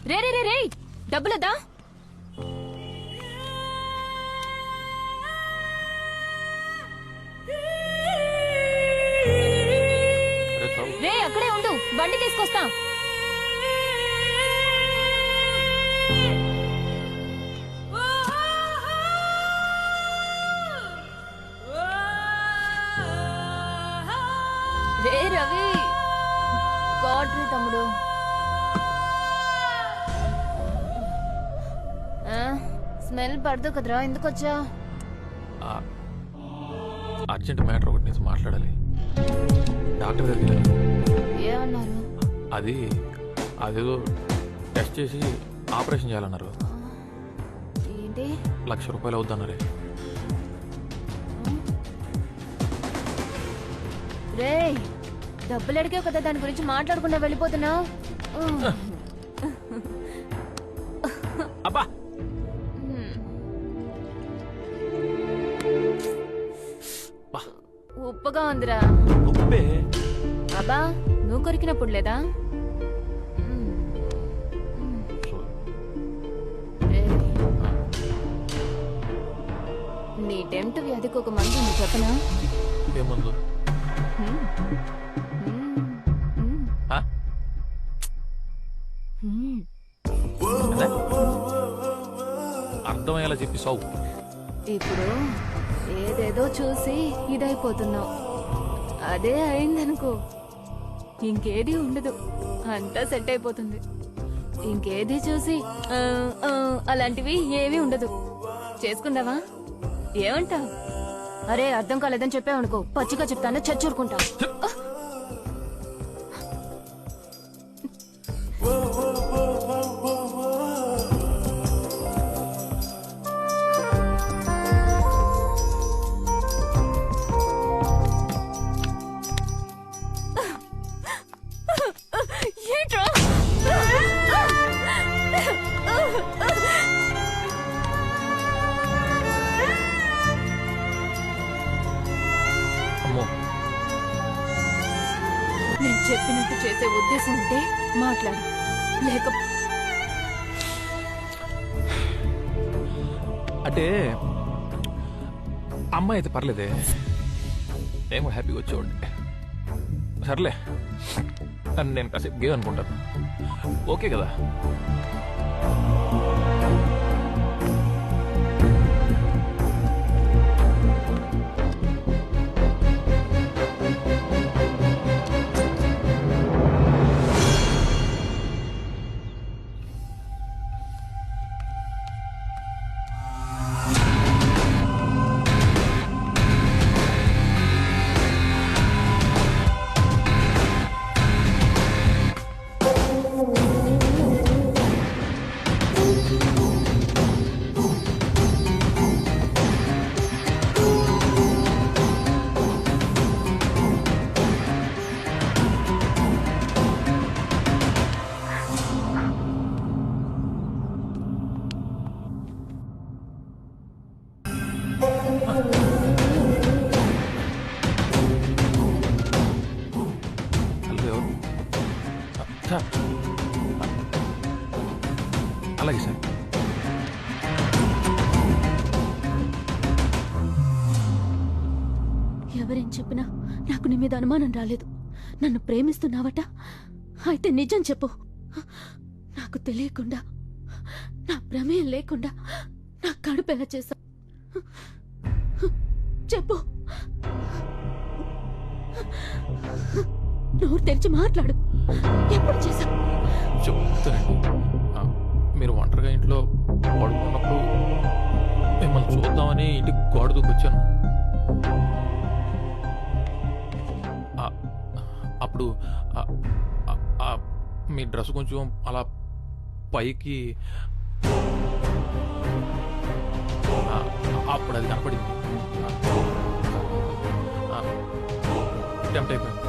రే రే రే రే డబ్బులదా? బండి తీసుకొస్తా. రే రవి, గాడ్ రే తమ్ముడు. స్మెల్ పడదు కదరా, ఎందుకు వచ్చా? అర్జెంట్ మ్యాటర్ ఒకటి నుంచి మాట్లాడాలి. డాక్టర్ దగ్గరికి ఏమన్నారు? అదేదో టెస్ట్ చేసి ఆపరేషన్ చేయాలన్నారు. ఏంటి? 1,00,000 రూపాయలు అవుద్దన్నారే. రే, డబ్బులు అడిగావు కదా, దాని గురించి మాట్లాడకుండా వెళ్ళిపోతున్నావు. అబ్బా, ఉప్పుగా ఉందిరా. ఉప్పే? అబ్బా, నువ్వు కొరికినప్పుడు లేదా? నీ టెంప్ట్ వ్యాధికి ఒక మందు ఉంది, చెప్పనా? ఏముందు? అర్థమయ్యేలా చెప్పి సావు. ఇప్పుడు ఏదేదో చూసి ఇదైపోతున్నావు. అదే అయిందనుకో, ఇంకేది ఉండదు, అంతా సెట్ అయిపోతుంది. ఇంకేది చూసి అలాంటివి ఏమీ ఉండదు. చేసుకుందావా? ఏమంటావు? అరే, అర్థం కాలేదని చెప్పావనుకో, పచ్చిగా చెప్తాను, చచ్చూరుకుంటా. నేను చెప్పినట్టు చేసే ఉద్దేశం ఉంటే మాట్లాడు, లేక అంటే అమ్మాయి అయితే పర్లేదే, నేను కూడా హ్యాపీగా వచ్చేవాడిని. సర్లే, నేను కాసేపు గేమ్ అనుకుంటాను. ఓకే కదా? అలాగే సార్. ఎవరేం చెప్పినా నాకు నీ మీద అనుమానం రాలేదు. నన్ను ప్రేమిస్తున్నావట? అయితే నిజం చెప్పు. నాకు తెలియకుండా, నా ప్రమేయం లేకుండా నా కడుపు ఎలా చేశా? చెప్పు, నోరు తెరిచి మాట్లాడు. ఎప్పుడు చేశా? చెప్తానండి. మీరు ఒంటరిగా ఇంట్లో పడుకున్నప్పుడు మిమ్మల్ని చూద్దామని ఇంటికి గోడ దూకొచ్చాను. అప్పుడు మీ డ్రెస్ కొంచెం అలా పైకి, అప్పుడు అది కనపడింది. టెంప్ట్ అయిపోయింది.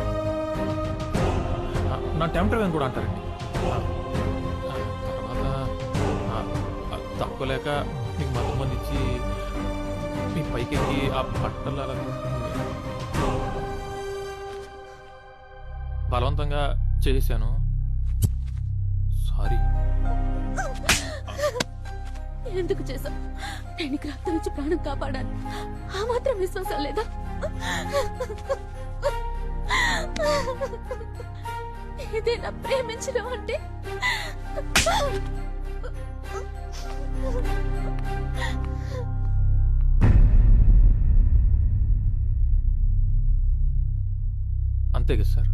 నా టెంప్టర్ అని కూడా అంటారండి. తర్వాత తక్కువలేక మీకు మతం మంది ఇచ్చి మీ పైకి ఎక్కి ఆ బట్టలు అలా బలవంతంగా చేశాను. సారీ. ఎందుకు చేశావు? నేను రక్తం నుంచి ప్రాణం కాపాడాను, ఆ మాత్రం విశ్వాసం లేదా? ఏదైనా ప్రేమించడం అంటే అంతే కదా సార్.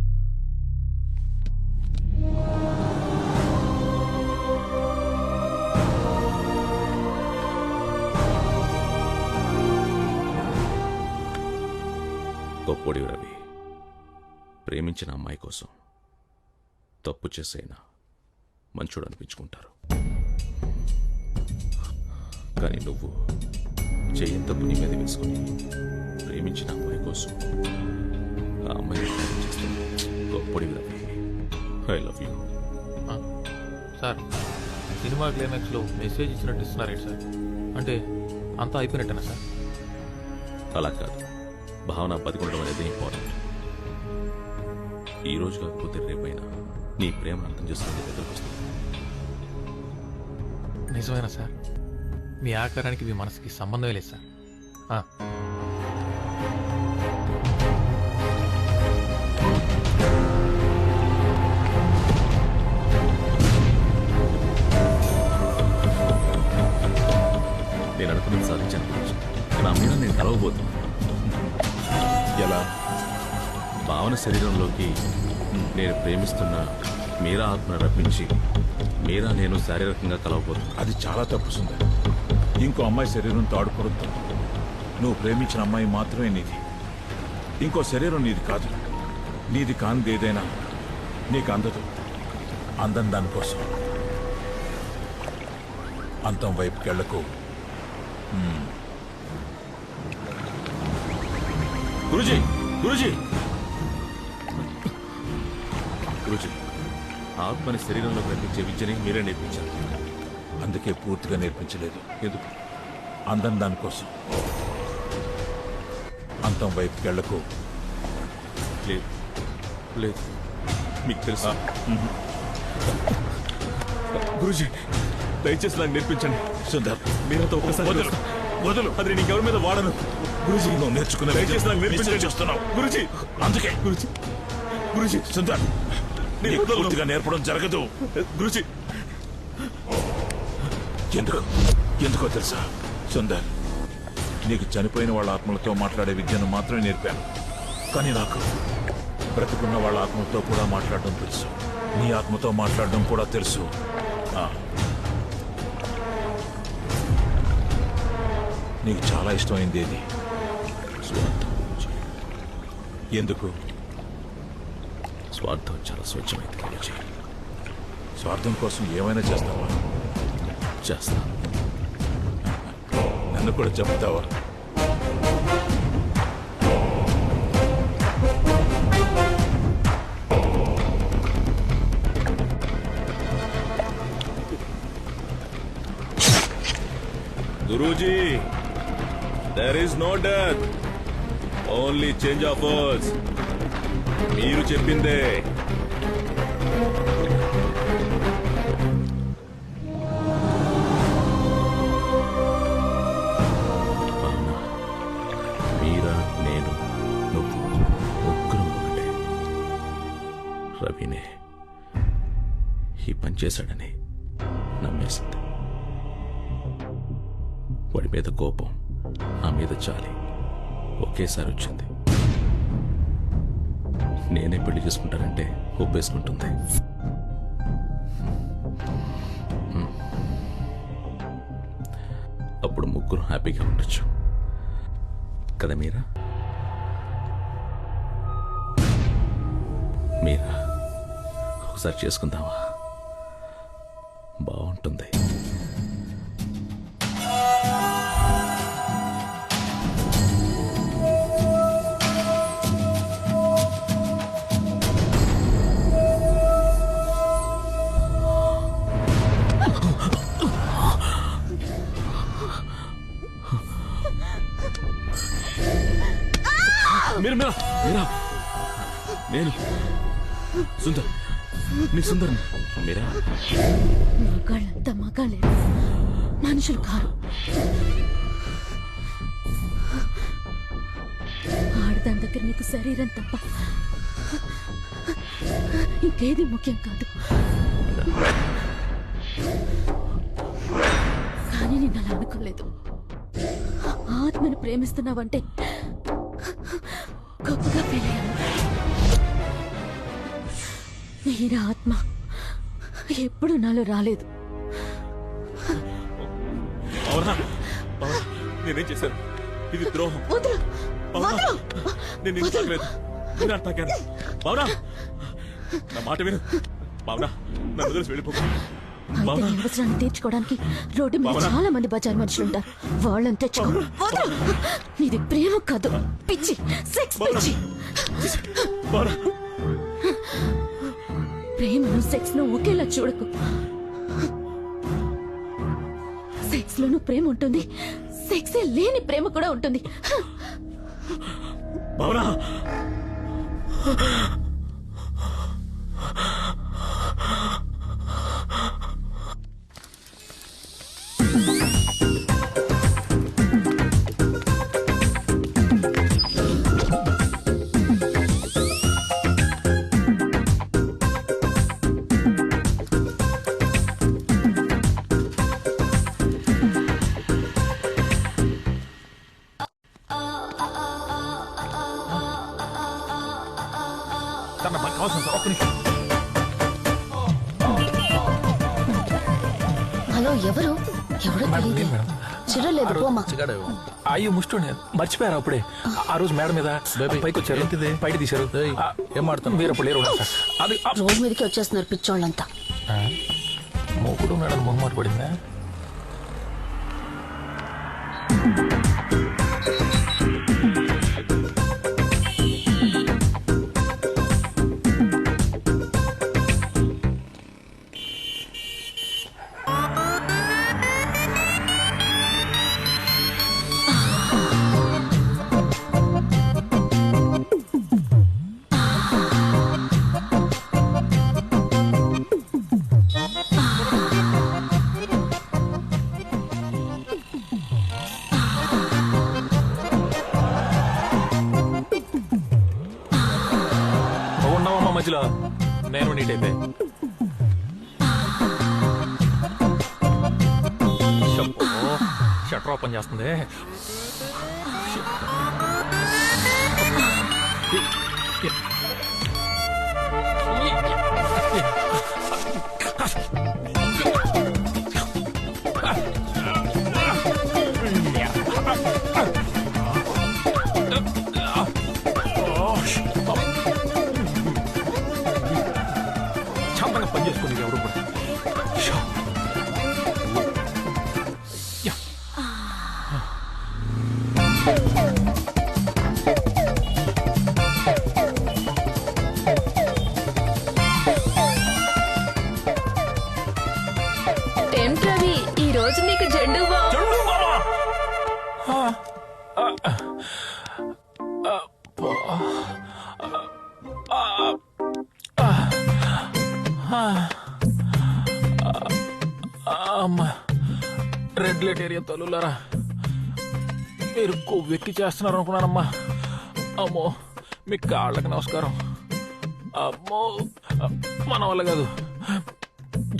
గొప్పోడి రవి, ప్రేమించిన అమ్మాయి కోసం తప్పు చేసైనా మంచోడు అనిపించుకుంటారు. కానీ నువ్వు చేయని తప్పు నీ మీద వేసుకుని ప్రేమించిన అమ్మాయి కోసం ఆ అమ్మాయిని చేస్తుంది. గొప్పోడి Ravi, I love you. Sir, సినిమా క్లైమాక్స్లో మెసేజ్ ఇచ్చినట్టు ఇస్తున్నారేంటి సార్? అంటే అంతా అయిపోయినట్టేనా సార్? అలా కాదు, భావన బతికుండడం అనేది ఇంపార్టెంట్. ఈ రోజు కాకపోతే రేపైనా నీ ప్రేమ అర్థం చేసుకునే దగ్గరకు వస్తుంది. నిజమేనా సార్? మీ ఆకారానికి మీ మనసుకి సంబంధమే లేదు సార్. నేను అనుకున్నది సాధించాను. నా మీద నేను కలవబోతున్నాను. ఎలా? భావన శరీరంలోకి నేను ప్రేమిస్తున్న మీరా ఆత్మను రప్పించి మీరా నేను శారీరకంగా కలవబోతున్నా. అది చాలా తప్పు సుందర్. ఇంకో అమ్మాయి శరీరంతో ఆడుకోవద్దు. నువ్వు ప్రేమించిన అమ్మాయి మాత్రమే నీది. ఇంకో శరీరం నీది కాదు. నీది కానిది ఏదైనా నీకు అందదు. అందం దానికోసం అంతం వైపుకెళ్లకు. గురుజీ, గురుజీ, గురుజీ, ఆత్మని శరీరంలో కనిపించే విద్యని మీరే నేర్పించారు. అందుకే పూర్తిగా నేర్పించలేదు. ఎందుకు? అందం దానికోసం. అంతం వైపుకెళ్లకు. లేదు లేదు, మీకు తెలుసా? గురుజీ, దయచేసి నాకు నేర్పించండి. సుందర్, మీరంతా ఒక్కసారి వదులు. అది నేను ఎవరి మీద వాడను. గురుజీ, నువ్వు నేర్చుకున్న దయచేసి నాకు నేర్పించండి. చేస్తున్నావు గురుజీ, అందుకే గురుజీ, గురుజీ, సుందర్, నీకు పూర్తిగా నేర్పడం జరగదు. గురుజీ, ఎందుకో తెలుసా సుందర్, నీకు చనిపోయిన వాళ్ళ ఆత్మలతో మాట్లాడే విద్యను మాత్రమే నేర్పాను. కానీ నాకు బ్రతికున్న వాళ్ళ ఆత్మలతో కూడా మాట్లాడడం తెలుసు. నీ ఆత్మతో మాట్లాడడం కూడా తెలుసు. నీకు చాలా ఇష్టమైంది ఏది? స్వార్థం. ఎందుకు? స్వార్థం చాలా స్వచ్ఛమైంది గురుజీ. స్వార్థం కోసం ఏమైనా చేస్తావా? చేస్తా. నన్ను కూడా చెప్తావా? Guruji, there is no death, only change of words. మీరు చెప్పిందే. మీరా, నేను, నువ్వు ముగ్గురం ఒకటే. రవినే ఈ పని చేశాడని నమ్మేసింది. వాడి మీద కోపం, నా మీద చాలి ఒకేసారి వచ్చింది. నేనే పెళ్లి చేసుకుంటానంటే ఒప్పేసుకుంటుంది. అప్పుడు ముగ్గురు హ్యాపీగా ఉండొచ్చు కదా మీరా? మీరా, ఒకసారి చేసుకుందామా? బాగుంటుంది. మీరా, మీరా, మీరా, నేను సుందర్, నీ సుందర్. మీరా, మగాళ్ళంతా మగాళ్ళే, మనుషులు కారు. ఆడదాని దగ్గర నీకు శరీరం తప్ప ఇంకేది ముఖ్యం కాదు. కానీ నేను అలా అనుకోలేదు. ఆత్మను ప్రేమిస్తున్నావంటే గొప్పగా ఫీల్ అయ్యాను. మీరా ఆత్మ ఎప్పుడు నాలో రాలేదు. అవునా? నేనేం చేశాను? ఇది ద్రోహం. నేను నిన్ను తాకలేదు, నేను తాకాను. బావునా, నా మాట విను. బావునా, నన్ను వదిలేసి వెళ్ళిపోకు. అయితే నీ అవసరాన్ని తీర్చుకోవడానికి రోడ్డు మీద చాలా మంది బజార్ మనుషులు ఉంటారు. వాళ్ళని తెచ్చుకో. నీది ప్రేమ కాదు, పిచ్చి, సెక్స్ పిచ్చి. ప్రేమను సెక్స్ ను ఒకేలా చూడకు. సెక్స్ లోనూ ప్రేమ ఉంటుంది, సెక్సే లేని ప్రేమ కూడా ఉంటుంది. బావునా, హలో, ఎవరు? ఎవరో తెలియదు. చిరలేదు పోమా. అయ్యో ముష్టి మర్చిపోయారు అప్పుడే. ఆ రోజు మేడం మీద పైకి వచ్చారు, బయట తీశారు. ఏం మాడతాను మీరు అప్పుడు లేరు. అది రోడ్ మీదకి వచ్చేస్తున్నారు పిచ్చోళ్ళంతా. మూకుడు మేడం మొహమాట పడిందా? మధ్యలో నేను నీటైతే షట్టర్ ఓపెన్ చేస్తుంది. శాంతంగా పని చేసుకుని ఎవరు కూడా రవి, ఈ రోజు నీకు జెండు రెడ్ లైట్ ఏరియా తల్లులారా, మీరు కొవ్వెక్కి చేస్తున్నారు అనుకున్నానమ్మా. అమ్మో, మీ కాళ్ళకి నమస్కారం. అమ్మో, మన వల్ల కాదు,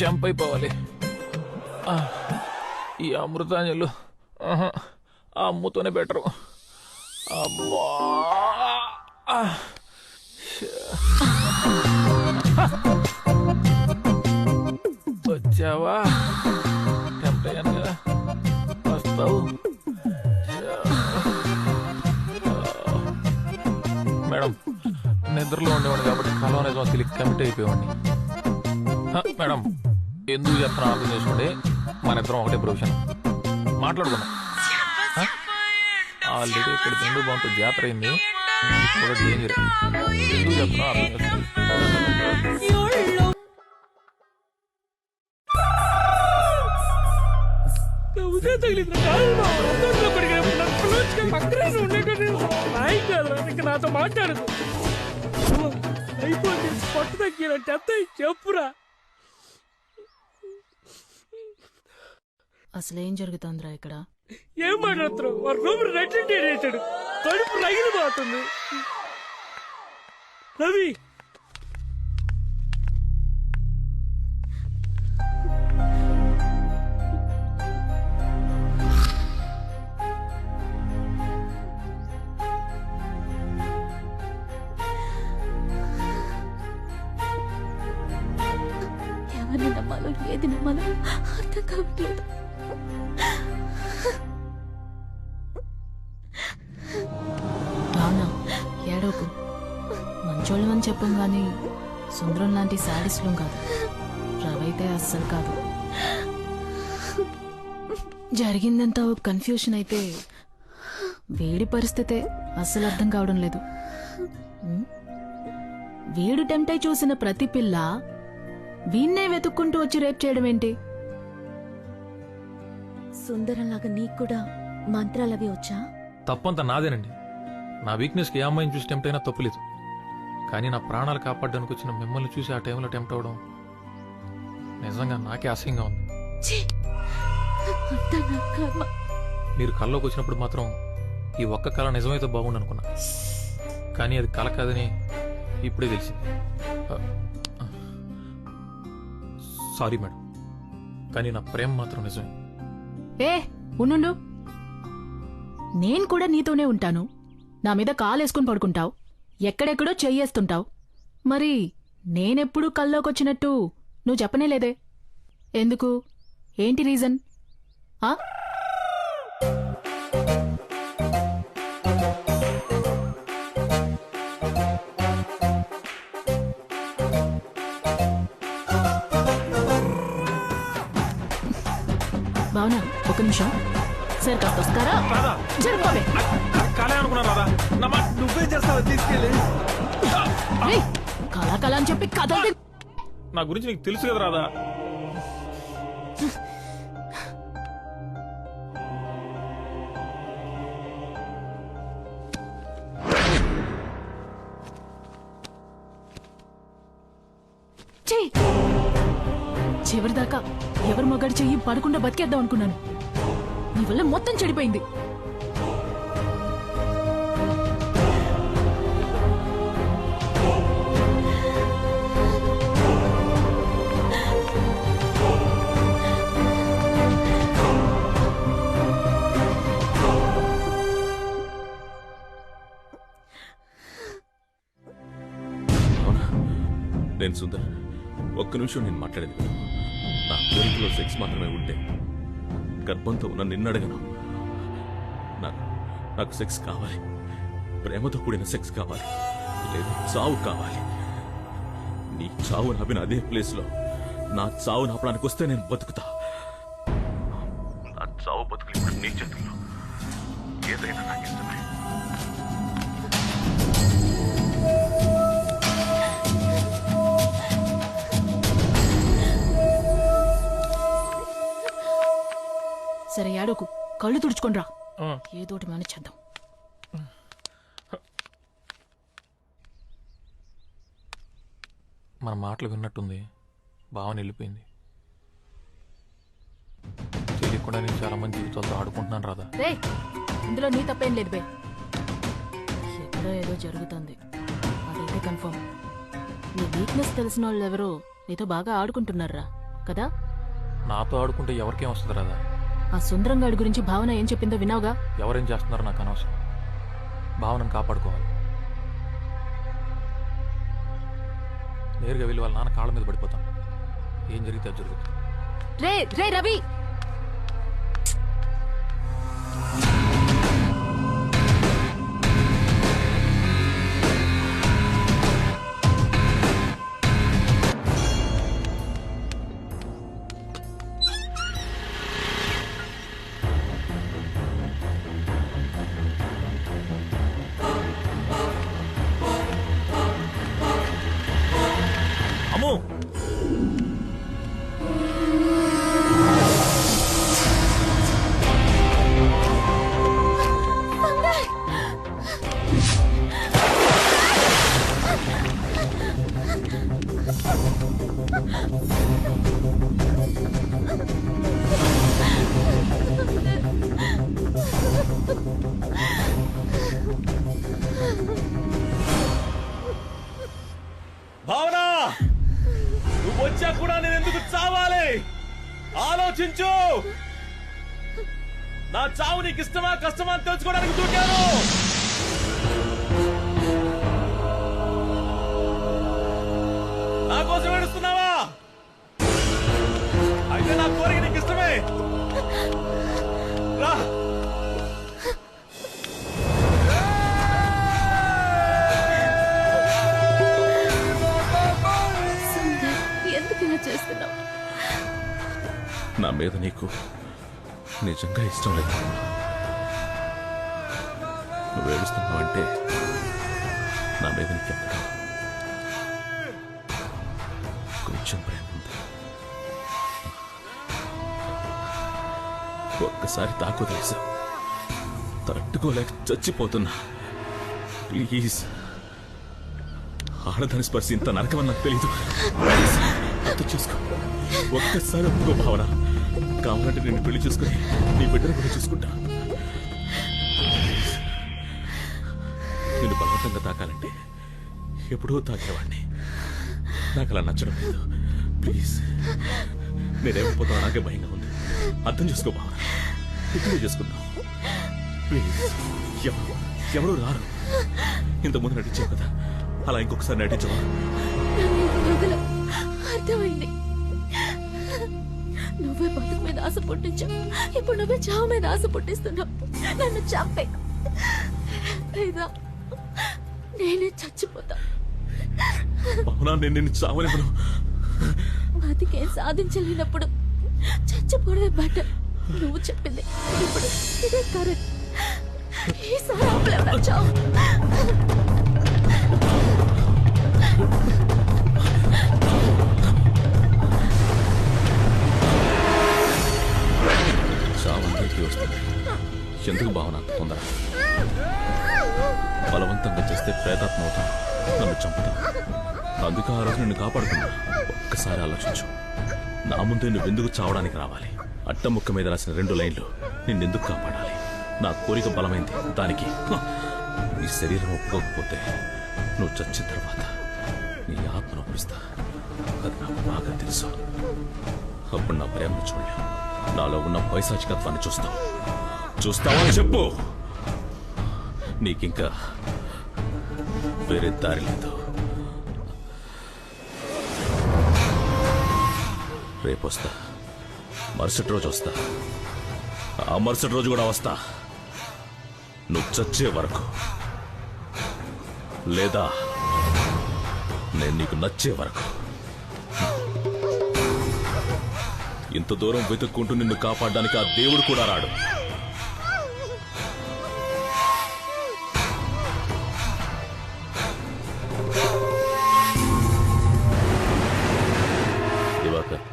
జంప్ అయిపోవాలి. ఈ అమృతాంజలు ఆ అమ్ముతోనే బెటరు. అమ్మా, వచ్చావా? టెంప్ట్ అయ్యాను కదా, వస్తావు. మేడం, నిద్రలో ఉండేవాడిని కాబట్టి కలం అనేది మాకు తెలియక కమిట్ అయిపోయేవాడిని. మేడం, ఎందుకు చెప్తున్నా అర్థం చేసుకోండి. మన ఇద్దరం ఒకటే ప్రొఫెషన్, మాట్లాడుకున్నాం. ఆల్రెడీ ఇక్కడ జెండు బాంతో జాతర అయింది, ఇప్పుడు డేంజర్. ఎందుకు చెప్తున్నా అర్థం చేసుకోండి. నాతో మాట్లాడదు. అయిపోయింది, పట్టు తగ్గినట్టు ఎంత చెప్పురా. అసలు ఏం జరుగుతుందిరా ఇక్కడ? ఏం మాట్లాడుతున్నావు? వాడు రూమ్ రెట్టింటి వేసాడు, కడుపు రగిలిపోతుంది. రవి, ఎవరిని నమ్మాలో ఏది నమ్మాలో అర్థం కావట్లేదు. అవునా, ఏడోకు. మంచోళ్ళమని చెప్పం గాని సుందరం లాంటి శాడిస్లం కాదు. రవైతే అస్సలు కాదు. జరిగిందంతా ఒక కన్ఫ్యూషన్ అయితే వీడి పరిస్థితే అస్సలు అర్థం కావడం లేదు. వీడు టెంప్ట్ అయి చూసిన ప్రతి పిల్ల వీణ్ణే వెతుక్కుంటూ వచ్చి రేప్ చేయడం ఏంటి? సుందరంలాగా నీకు కూడా మంత్రాలవి వచ్చా? తప్పంతా నాదేనండి. నా వీక్నెస్కి ఏ అమ్మాయిని చూసి టెంప్ట్ అయినా తప్పులేదు. కానీ నా ప్రాణాలు కాపాడడానికి వచ్చిన మిమ్మల్ని చూసి ఆ టైంలో టెంప్ట్ అవడం నిజంగా నాకే అసహ్యంగా ఉంది. మీరు కల్లోకి వచ్చినప్పుడు మాత్రం ఈ ఒక్క కళ నిజమైతే బాగుండు అనుకున్నా. కానీ అది కళ కాదని ఇప్పుడే తెలిసింది. సారీ మేడం, కానీ నా ప్రేమ మాత్రం నిజమే. ఏ ఉండు, నేను కూడా నీతోనే ఉంటాను. నా మీద కాలేసుకుని పడుకుంటావు, ఎక్కడెక్కడో చెయ్యేస్తుంటావు. మరి నేనెప్పుడు కల్లోకొచ్చినట్టు నువ్వు చెప్పనే లేదే? ఎందుకు? ఏంటి రీజన్? భావనా, ఒక నిమిషం. సరే కాస్త వస్తారా? జరుపుకోవే. నువ్వే చేస్తావా? తీసుకెళ్ళి కళా అని చెప్పి కథలు. నా గురించి నీకు తెలుసు కదా రాదా? చివరిదాకా ఎవరు మగాడు చెయ్యి పడకుండా బతికేద్దాం అనుకున్నాను. నీ వల్ల మొత్తం చెడిపోయింది. నేను సుందర్, ఒక్క నిమిషం నేను మాట్లాడేది. నా కోరికలో సెక్స్ మాత్రమే ఉంటే గర్భంతో ఉన్న నిన్నడగను. నాకు సెక్స్ కావాలి, ప్రేమతో కూడిన సెక్స్ కావాలి, లేదా చావు కావాలి. నీ చావు నవ్విన అదే ప్లేస్లో నా చావు నాపడానికి వస్తే నేను బతుకుతా. నా చావు బతుకులు ఇప్పుడు నీ చేతుల్లో. ఏదైనా నాకు ఇష్టమే. సరే ఏడోకు, కళ్ళు తుడుచుకోనరా. ఏదోటి మానేచేద్దాం. మన మాటలు విన్నట్టుంది. భావన వెళ్ళిపోయింది. తెలియకుండా నేను చాలా మంది జీవితాలతో ఆడుకుంటున్నాను రాదా. ఇందులో నీ తప్పేం లేదు బే. ఎక్కడో ఏదో జరుగుతుంది, అదైతే కన్ఫర్మ్. నీ వీక్నెస్ తెలిసిన వాళ్ళు ఎవరో నీతో బాగా ఆడుకుంటున్నారా కదా? నాతో ఆడుకుంటే ఎవరికేం వస్తుంది రాదా? ఆ సుందరంగాడి గురించి భావన ఏం చెప్పిందో విన్నావుగా? ఎవరేం చేస్తున్నారో నాకు అనవసరం. భావనను కాపాడుకోవాలి. నేరుగా వెళ్ళి వాళ్ళ నాన్న కాళ్ళ మీద పడిపోతాను. ఏం జరిగితే అది జరుగుతుంది. రే రవి, అమ్మో భావన, నువ్వు వచ్చా కూడా నేను ఎందుకు చావాలి? ఆలోచించు. నా చావు నీకు ఇష్టమా కష్టమా అని తెలుసుకోవడానికి దూకాను. నా కోసం ఏడుస్తున్నావా? నా మీద నీకు నిజంగా ఇష్టం లేదు. నువ్వు ఏడుస్తున్నావంటే నా మీద నీకెక్కడ కొంచెం ప్రేమ ఉంది. ఒక్కసారి తాకు తెలుసా, తట్టుకోలేక చచ్చిపోతున్నా. ప్లీజ్, ఆడదాని స్పర్శ ఇంత నరకమని నాకు తెలీదు. అర్థం చేసుకో, ఒక్కసారి ఒప్పుకో భావన. కావాలంటే నేను పెళ్లి చేసుకుని నీ బిడ్డను కూడా చూసుకుంటా. నేను బలవంతంగా తాకాలంటే ఎప్పుడో తాకేవాడిని. నాకు అలా నచ్చడం లేదు. ప్లీజ్, నేనేమైపోతావు నాకే భయంగా ఉంది. అర్థం చేసుకో భావన, ఇక్కడే చేసుకుందాం. ప్లీజ్, ఎవరు రారు. ఇంతకుముందు నటించావు కదా, అలా ఇంకొకసారి నటించవా? అర్థమైంది. నువ్వే బతుకు మీద ఆశ పుట్టించావు, ఇప్పుడు నువ్వే చావు మీద ఆశ పుట్టిస్తున్నావు. నన్ను చంపే లేదా నేనే చచ్చిపోతా. అవునా, నేను నిన్ను చావలేను. బతికేం సాధించలేనప్పుడు చచ్చిపోవడమే బెటర్. నువ్వు చెప్పింది ఇప్పుడు ఇదే కరెక్ట్. ఈసారి ఆపలేవురా చావు. చావందరికీ వస్తుంది. ఎందుకు భావన తొందర? బలవంతంగా చేస్తే ప్రేతాత్మ అవుతాం, నన్ను చంపుతాం. అందుకే ఆ రోజు నిన్ను కాపాడుకున్నా. ఒక్కసారి ఆలోచించు, నా ముందే నువ్వెందుకు చావడానికి రావాలి? అట్టముక్క మీద రాసిన 2 లైన్లు నిన్నెందుకు కాపాడాలి? నా కోరిక బలమైంది, దానికి నీ శరీరం ఒప్పుకోకపోతే నువ్వు చచ్చిన తర్వాత నీ ఆత్మను ఒప్పిస్తా. అది నాకు బాగా తెలుసు. అప్పుడు నా ప్రేమను చూడలేవు, నాలో ఉన్న పైశాచికత్వాన్ని చూస్తావా చెప్పు. నీకింకా వేరే దారి లేదు. రేపు వస్తా, మరుసటి రోజు వస్తా, ఆ మరుసటి రోజు కూడా వస్తా. నువ్వు చచ్చే వరకు, లేదా నేను నీకు నచ్చే వరకు. ఇంత దూరం వెతుక్కుంటూ నిన్ను కాపాడడానికి ఆ దేవుడు కూడా రాడు. దివాకర్,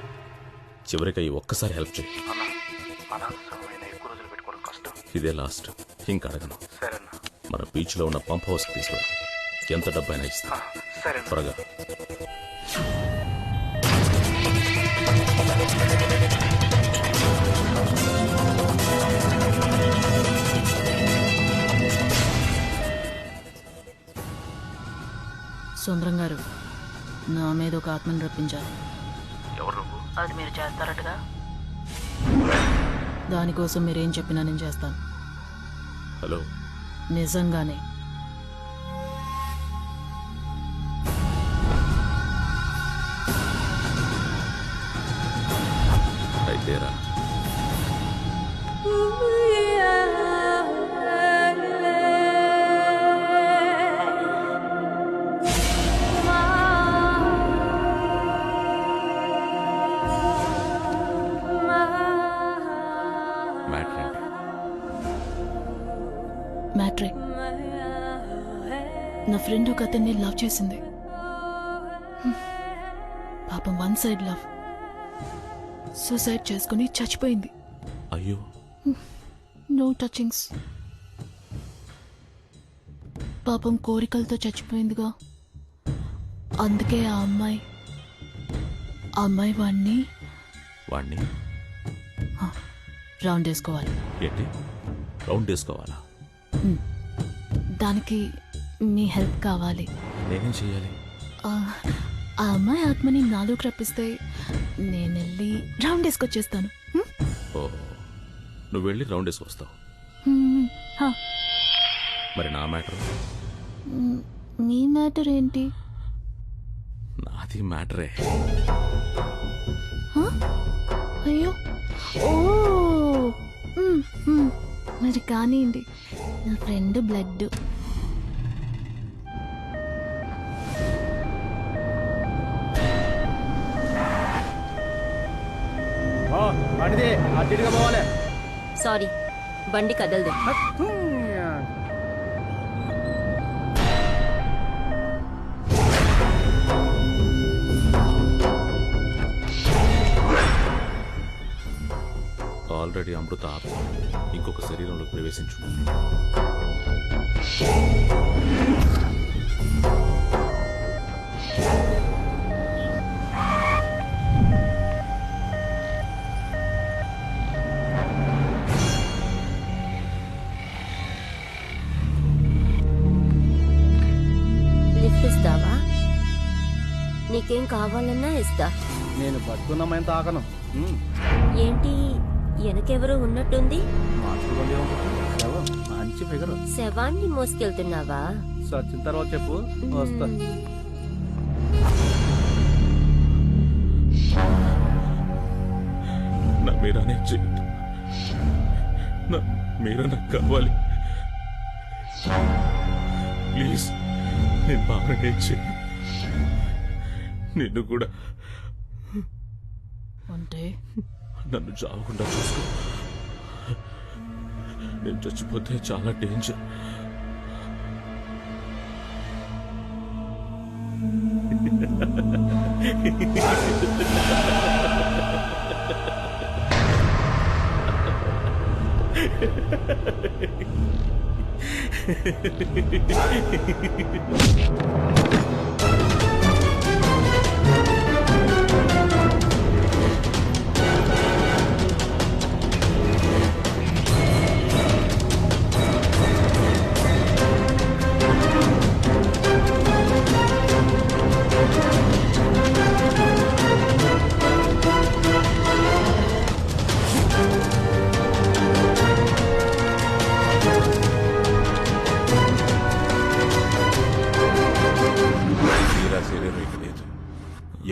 చివరిగా ఈ ఒక్కసారి హెల్ప్ చేయి. ఇదే లాస్ట్, ఇంకా అడగను. మన బీచ్ లో ఉన్న పంప్ హౌస్ తీసుకురా. ఎంత డబ్బైనా ఇస్తా. త్వరగా. సుందరం గారు, నా మీద ఒక ఆత్మను రప్పించాలి. ఎవరు నువ్వు? అది మీరు చేస్తారటగా. దానికోసం మీరేం చెప్పినా నేను చేస్తాను. హలో, నిజంగానే. అయితేరా. మ్యాట్రే, నా ఫ్రెండ్ ఒక అతన్ని లవ్ చేసింది. పాపం వన్ సైడ్ లవ్. సూసైడ్ చేసుకుని చచ్చిపోయింది. అయ్యో. No touchings. పాపం కోరికలతో చచ్చిపోయిందిగా. అందుకే ఆ అమ్మాయి వాణ్ణి రౌండ్ వేసుకోవాలి. ఏంటి రౌండ్ వేసుకోవాలా? దానికి మీ హెల్ప్ కావాలి. నేనేం చేయాలి? ఆ అమ్మాయి ఆత్మని నాలోకి రప్పిస్తే నేను వెళ్ళి రౌండ్ వేసుకొచ్చేస్తాను. ఓ, నువ్వు వెళ్ళి రౌండ్ వేసుకొస్తావు. మరి నా మ్యాటర్? మీ మ్యాటర్ ఏంటి? నాది మ్యాటరే. అయ్యో, ఓ, మరి కానివ్వండి. నా ఫ్రెండ్ బ్లడ్. అడ్డిగా పోవాలి. సారీ, బండి కదలదు. ఆల్రెడీ అమృత ఆత్మ ఇంకొక శరీరంలోకి ప్రవేశించు. లిఫ్ట్ ఇస్తావా? నీకేం కావాలన్నా ఇస్తా. నేను బతుకున్నామని తాకను. ఏంటి వెనకెవరో ఉన్నట్టుంది? మంచి ఫిగర్. శవాన్ని మోసుకెళ్తున్నావా? సచిన తర్వాత చెప్పు, వస్తా. నా మీరానే చెయ్యదు. నా మీరా నాకు కావాలి. ప్లీజ్, నేను బాగానే చెయ్యి. నిన్ను కూడా అంటే నన్ను చావకుండా చూసుకో. నేను చచ్చిపోతే చాలా డేంజర్.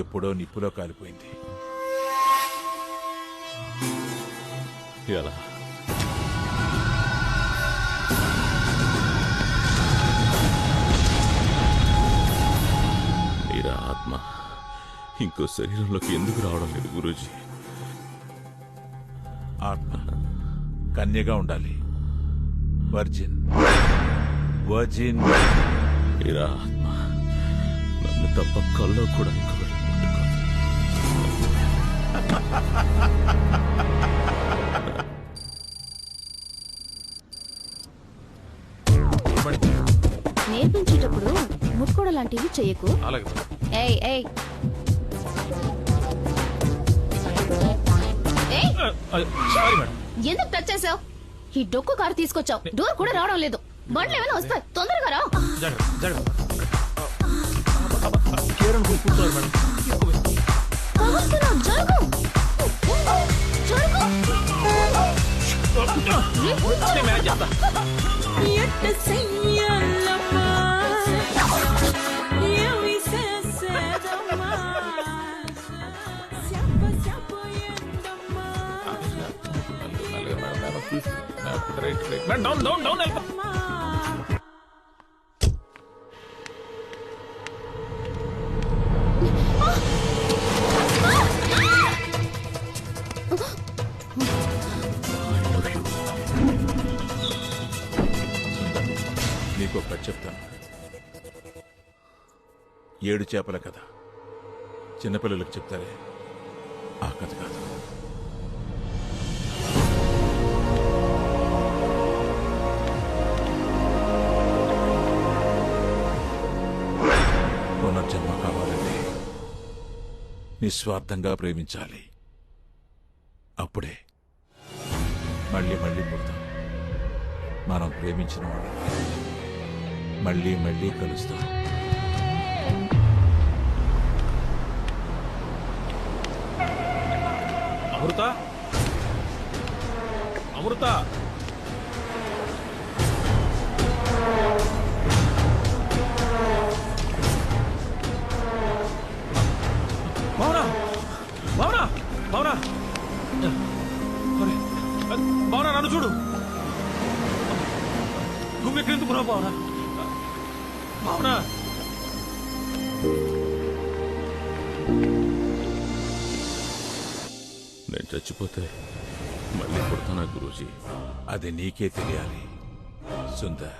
ఎప్పుడో నిప్పులో కాలిపోయింది. ఎలా? మీరా ఆత్మ ఇంకో శరీరంలోకి ఎందుకు రావడం లేదు గురూజీ? ఆత్మ కన్యగా ఉండాలి. వర్జిన్. మీరా ఆత్మ నన్ను తప్ప కల్లో కూడా ఇంకొకటి ముట్టుకోదు. నేర్పించేటప్పుడు ముట్టుకోవడం లాంటివి చెయ్యకు. ఏయ్ ఏయ్ ఎందుకు టచ్ చేసావు? ఈ డొక్కు కారు తీసుకొచ్చావు, డోర్ కూడా రావడం లేదు. బండ్లు ఏమైనా వస్తాయి, తొందరగా రా. నీకు ఒక కథ చెప్తాను. 7 చేపల కథ. చిన్నపిల్లలకు చెప్తారే ఆ కథ కాదు. పునర్జన్మ కావాలంటే నిస్వార్థంగా ప్రేమించాలి. అప్పుడే మళ్ళీ మళ్ళీ పుడతాం. మనం ప్రేమించిన వాళ్ళు మళ్ళీ మళ్ళీ కలుస్తాం. అమృత, అమృత, భావనా, భావనా, భావనా, భావనా నన్ను చూడు. గుమ్మెక్కడెందుకున్నావు భావనా? భావనా, నేను చచ్చిపోతే మళ్ళీ పుడతానా గురూజీ? అది నీకే తెలియాలి సుందర్.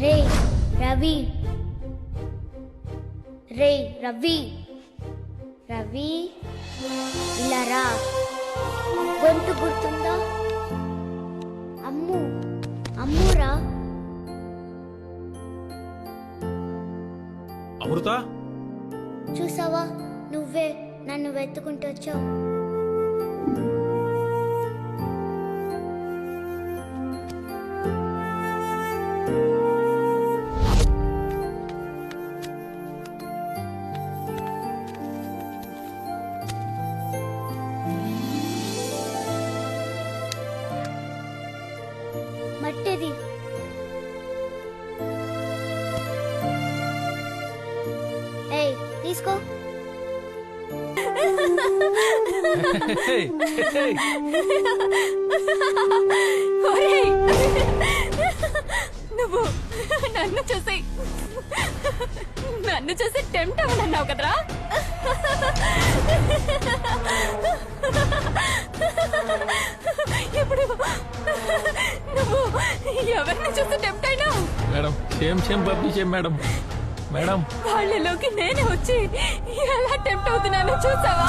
రే రవి, రే రవి, రవి ఇలా రా. గొంతు గుర్తుందా? అమ్ము, అమ్మురా. అమృత, చూసావా, నువ్వే నన్ను వెతుకుంటూ వచ్చావు. మట్టిది. ఏయ్, తీసుకో. ఒరేయ్, నువ్వు నన్ను చూసి టెంప్ట్ అవ్వనన్నావు కదరా? ఇప్పుడు నువ్వు ఎవరిని చూసి టెంప్ట్ అయినావు? Madam shame public madam. Madam వాళ్ళలోకి నేను వచ్చి ఎలా టెంప్ట్ అవుతున్నానో చూసావా?